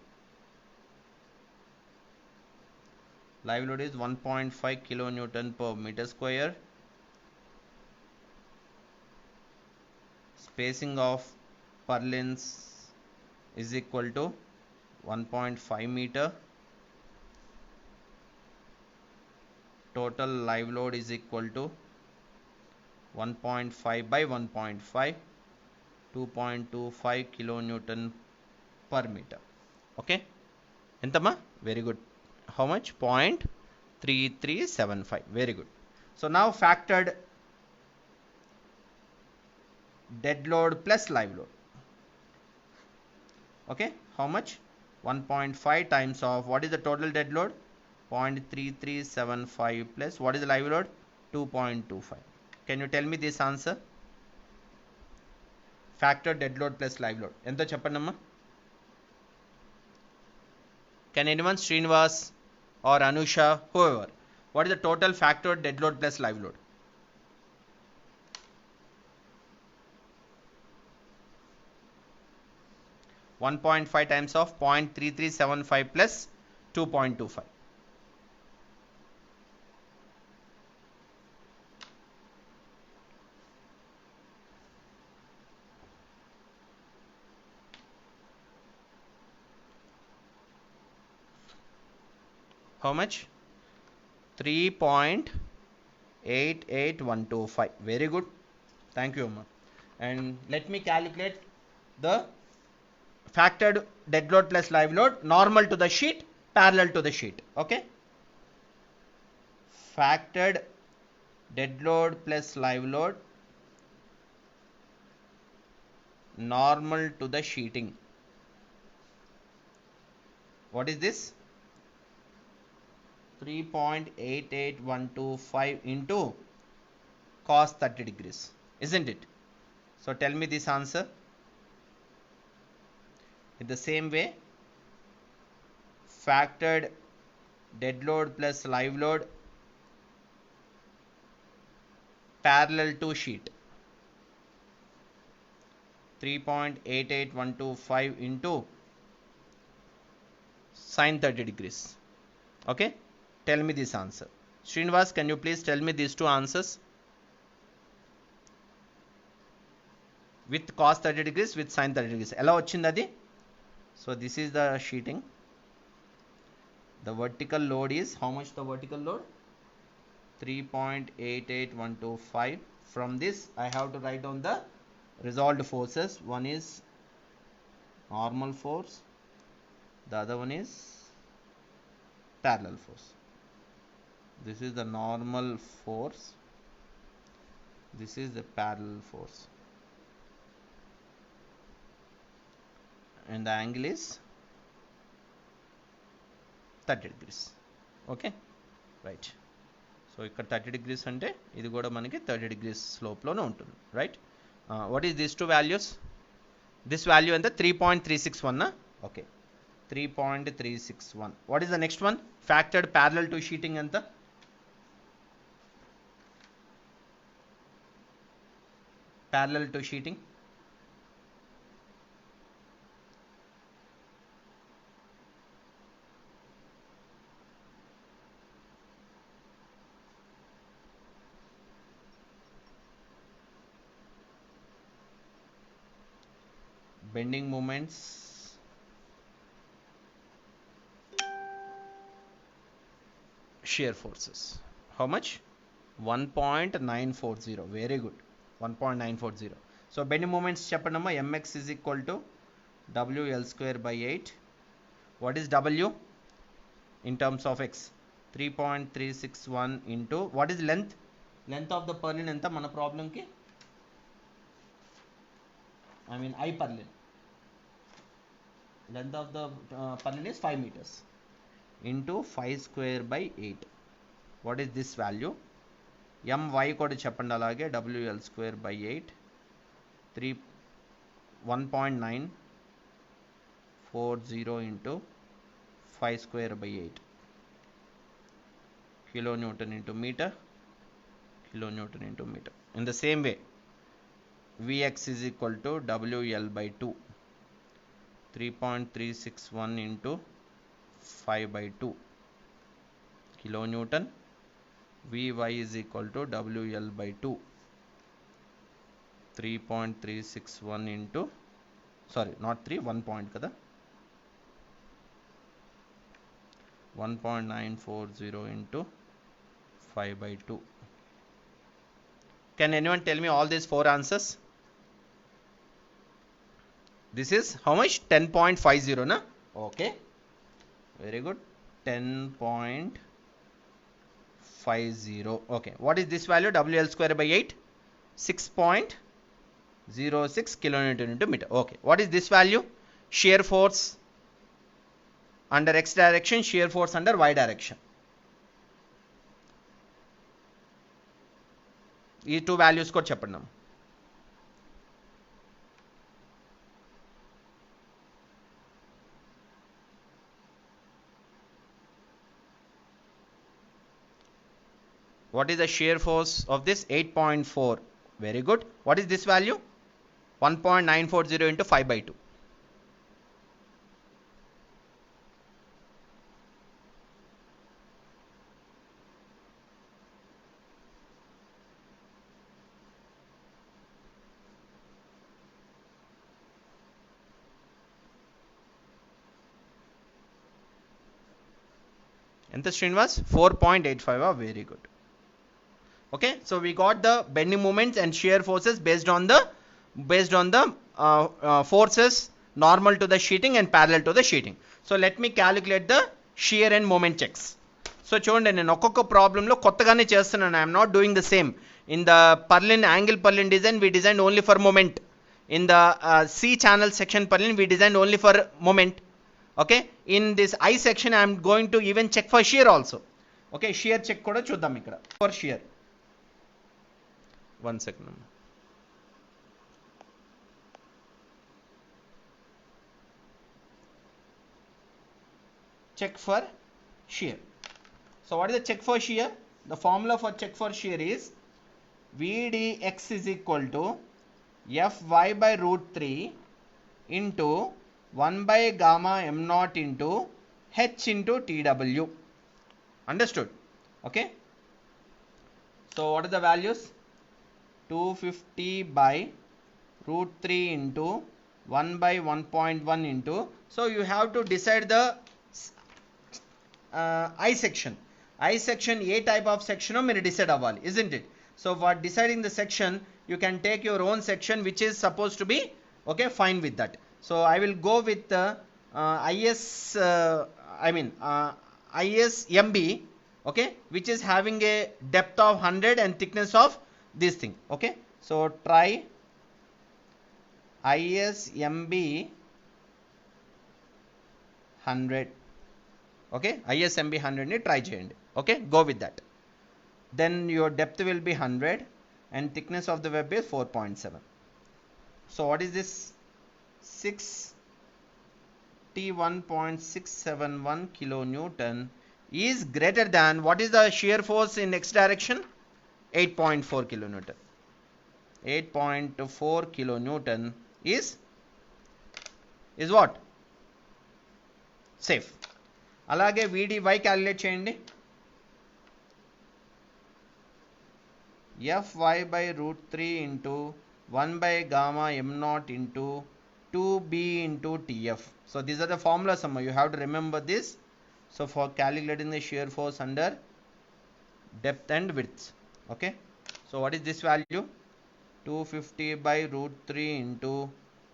live load is 1.5 kilonewton per meter square. Spacing of purlins is equal to 1.5 meter. Total live load is equal to 1.5 by 1.5. 2.25 kilonewton per meter. Okay, entama? Very good. How much? 0.3375. Very good. So now factored dead load plus live load. Okay, how much? 1.5 times of what is the total dead load? 0.3375 plus what is the live load? 2.25. Can you tell me this answer? Factor dead load plus live load ento cheppandamma. Can anyone? Srinivas or Anusha, whoever, what is the total factor dead load plus live load? 1.5 times of 0.3375 plus 2.25. How much? 3.88125. Very good. Thank you, Amma. And let me calculate the factored dead load plus live load, normal to the sheet, parallel to the sheet. Okay, factored dead load plus live load, normal to the sheeting. What is this? 3.88125 into cos 30 degrees, isn't it? So tell me this answer. In the same way, factored dead load plus live load, parallel to sheet, 3.88125 into sin 30 degrees. Okay, tell me this answer. Srinivas, can you please tell me these two answers? With cos 30 degrees, with sin 30 degrees. Ela vachindi adi? So this is the sheeting. The vertical load is, how much the vertical load? 3.88125. From this I have to write down the resolved forces. One is normal force, the other one is parallel force. This is the normal force, this is the parallel force, and the angle is 30 degrees. Okay, right. So ఇక్కడ 30 degrees అంటే ఇది కూడా మనకి 30 degrees slope లోనే ఉంటుంది, right? What is these two values? This value ఎంత? 3.361. Okay, 3.361. What is the next one? Factored parallel to sheeting ఎంత? Parallel to sheeting, bending moments, shear forces. How much? 1.940. Very good. 1.940. So bending moments cheppandamma. Mx is equal to WL square by 8. What is W in terms of x? 3.361 into what is length? Length of the purlin enta mana problem ki? I mean I purlin. Length of the purlin is 5 meters into 5 square by 8. What is this value? My కూడా చెప్పండి అలాగే. WL square by 8, 1.940 into 5 square by 8 kilonewton into meter, kilonewton into meter. In the same way, Vx is equal to WL by 2, 3.361 into 5 by 2 kilonewton. Vy is equal to WL by 2, 3.361 into, sorry, not 3, 1 point kada, 1.940 into 5 by 2. Can anyone tell me all these four answers? This is how much? 10.50 na? Okay. Very good. 10.50. Okay. What is this value? WL square by 8? 6.06 kilonewton into meter. Okay. What is this value? Shear force under x direction, shear force under y direction. ఈ two values కూడా చెప్పండి. What is the shear force of this? 8.4. Very good. What is this value? 1.940 into 5 by 2. ఎంత Srinivas? 4.85. Very good. Okay, so we got the bending moments and shear forces based on the forces normal to the sheeting and parallel to the sheeting. So let me calculate the shear and moment checks. So చూడండి, నేను ఒక్కొక్క ప్రాబ్లంలో కొత్తగానే చేస్తున్నాను. I'm not doing the same. In the purlin angle purlin design we designed only for moment. In the C channel section purlin we designed only for moment. Okay, in this I section I am going to even check for shear also. Okay, shear check కూడా చూద్దాం ఇక్కడ. For shear, 1 second. Check for shear. So what is the check for shear? The formula for check for shear is VDX is equal to Fy by root 3 into 1 by gamma m naught into H into TW. Understood? Okay. So what are the values? 250 by root 3 into 1 by 1.1 into. So you have to decide the I section. I section A type of section మీరు decide అవ్వాలి, isn't it? So for deciding the section you can take your own section which is supposed to be okay, fine with that. So I will go with ISMB, okay, which is having a depth of 100 and thickness of this thing. Okay, so try ISMB 100. Okay, ISMB 100 ni try cheyandi. Okay, go with that. Then your depth will be 100 and thickness of the web is 4.7. So what is this? 61.671 kilonewton is greater than, what is the shear force in x direction? 8.4 kilonewton. 8.4 kilonewton is what? Safe. అలాగే VDY calculate చేయండి. Fy by root 3 into 1 by gamma m naught into 2b into Tf. So these are the formulas. You have to remember this. So for calculating the shear force under depth and width. Okay. So what is this value? 250 by root 3 into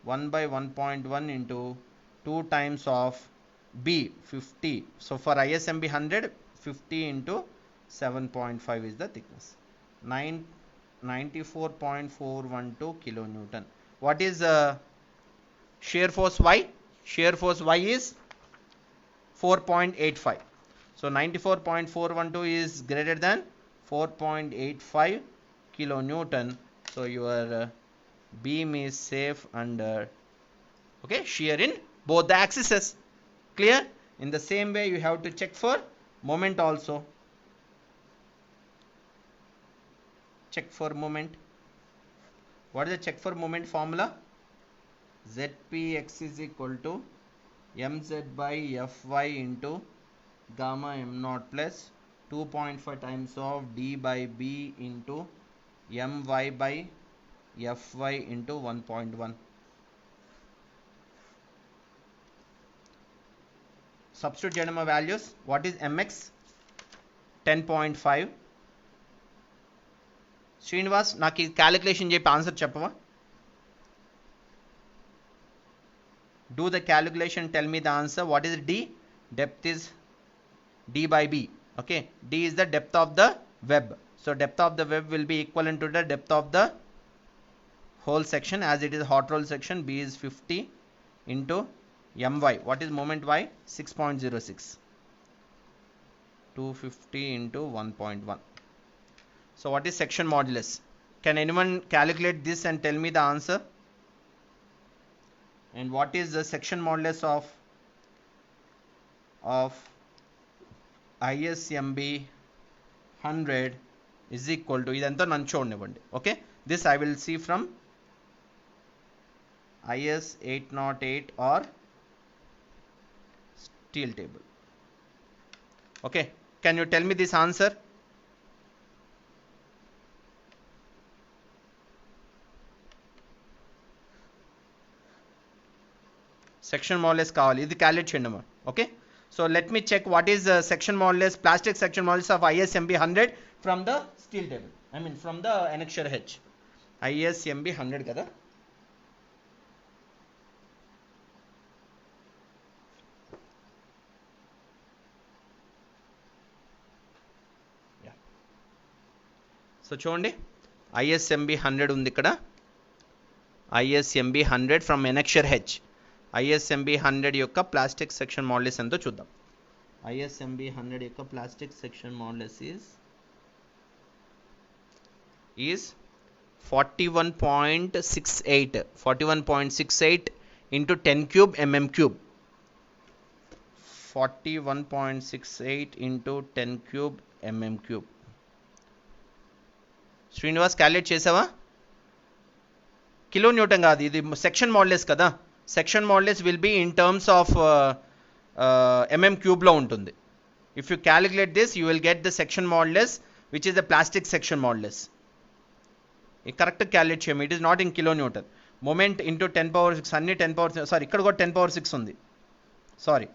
1 by 1.1 into 2 times of B 50. So for ISMB 100, 50 into 7.5 is the thickness. 94.412 kilonewton. What is shear force Y? Shear force Y is 4.85. So 94.412 is greater than 4.85 kilonewton. So your beam is safe under okay, shear in both the axes. Clear? In the same way you have to check for moment also. Check for moment. What is the check for moment formula? ZPX is equal to mz by Fy into gamma m naught plus 2.5 times of d by b into my by Fy into 1.1. Substitute చేయడమా values. What is mx? 10.5. Srinivas నాకు ఈ calculation చెప్పి answer చెప్పవా? Do the calculation, tell me the answer. What is D? Depth is D by B. Okay, D is the depth of the web. So depth of the web will be equivalent to the depth of the whole section, as it is hot roll section. B is 50 into my. What is moment y? 6.06. 250 into 1.1. So what is section modulus? Can anyone calculate this and tell me the answer? And what is the section modulus of ISMB 100 is equal to, ఇదంతా నన్ను చూడనివ్వండి. Okay, this I will see from IS 808 or steel table. Okay, can you tell me this answer? Section modulus కావాలి, ఇది calculate చేయండి అమ్మా. Okay, so let me check what is the section modulus, plastic section modulus of ISMB 100 from the steel table. I mean from the annexure H. ISMB 100 కదా. So చూడండి, ISMB 100 ఉంది ఇక్కడ. ISMB 100 from annexure H. ISMB 100 యొక్క plastic section modulus ఎంతో చూద్దాం. ISMB 100 యొక్క plastic section modulus is 41.68 into 10 cube mm cube. 41.68 into 10 cube mm cube. Srinivas calculate చేసావా? Kilo newton కాదు, ఇది సెక్షన్ మాడ్యులస్ కదా. Section modulus will be in terms of mm cube లో ఉంటుంది. If you calculate this you will get the section modulus which is the plastic section modulus. Correct calculate చేయము, it is not in kilo newton. Moment into 10 power 6, అన్ని 10 power 6, sorry ఇక్కడ కూడా 10 power 6 ఉంది, sorry.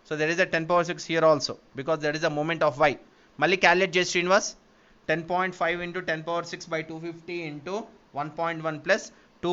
So there is a 10 power 6 here also because that is a moment of y. మళ్ళీ calculate చేసి Srinivas. 10.5 into 10 power 6 by 250 into 1.1 plus 2.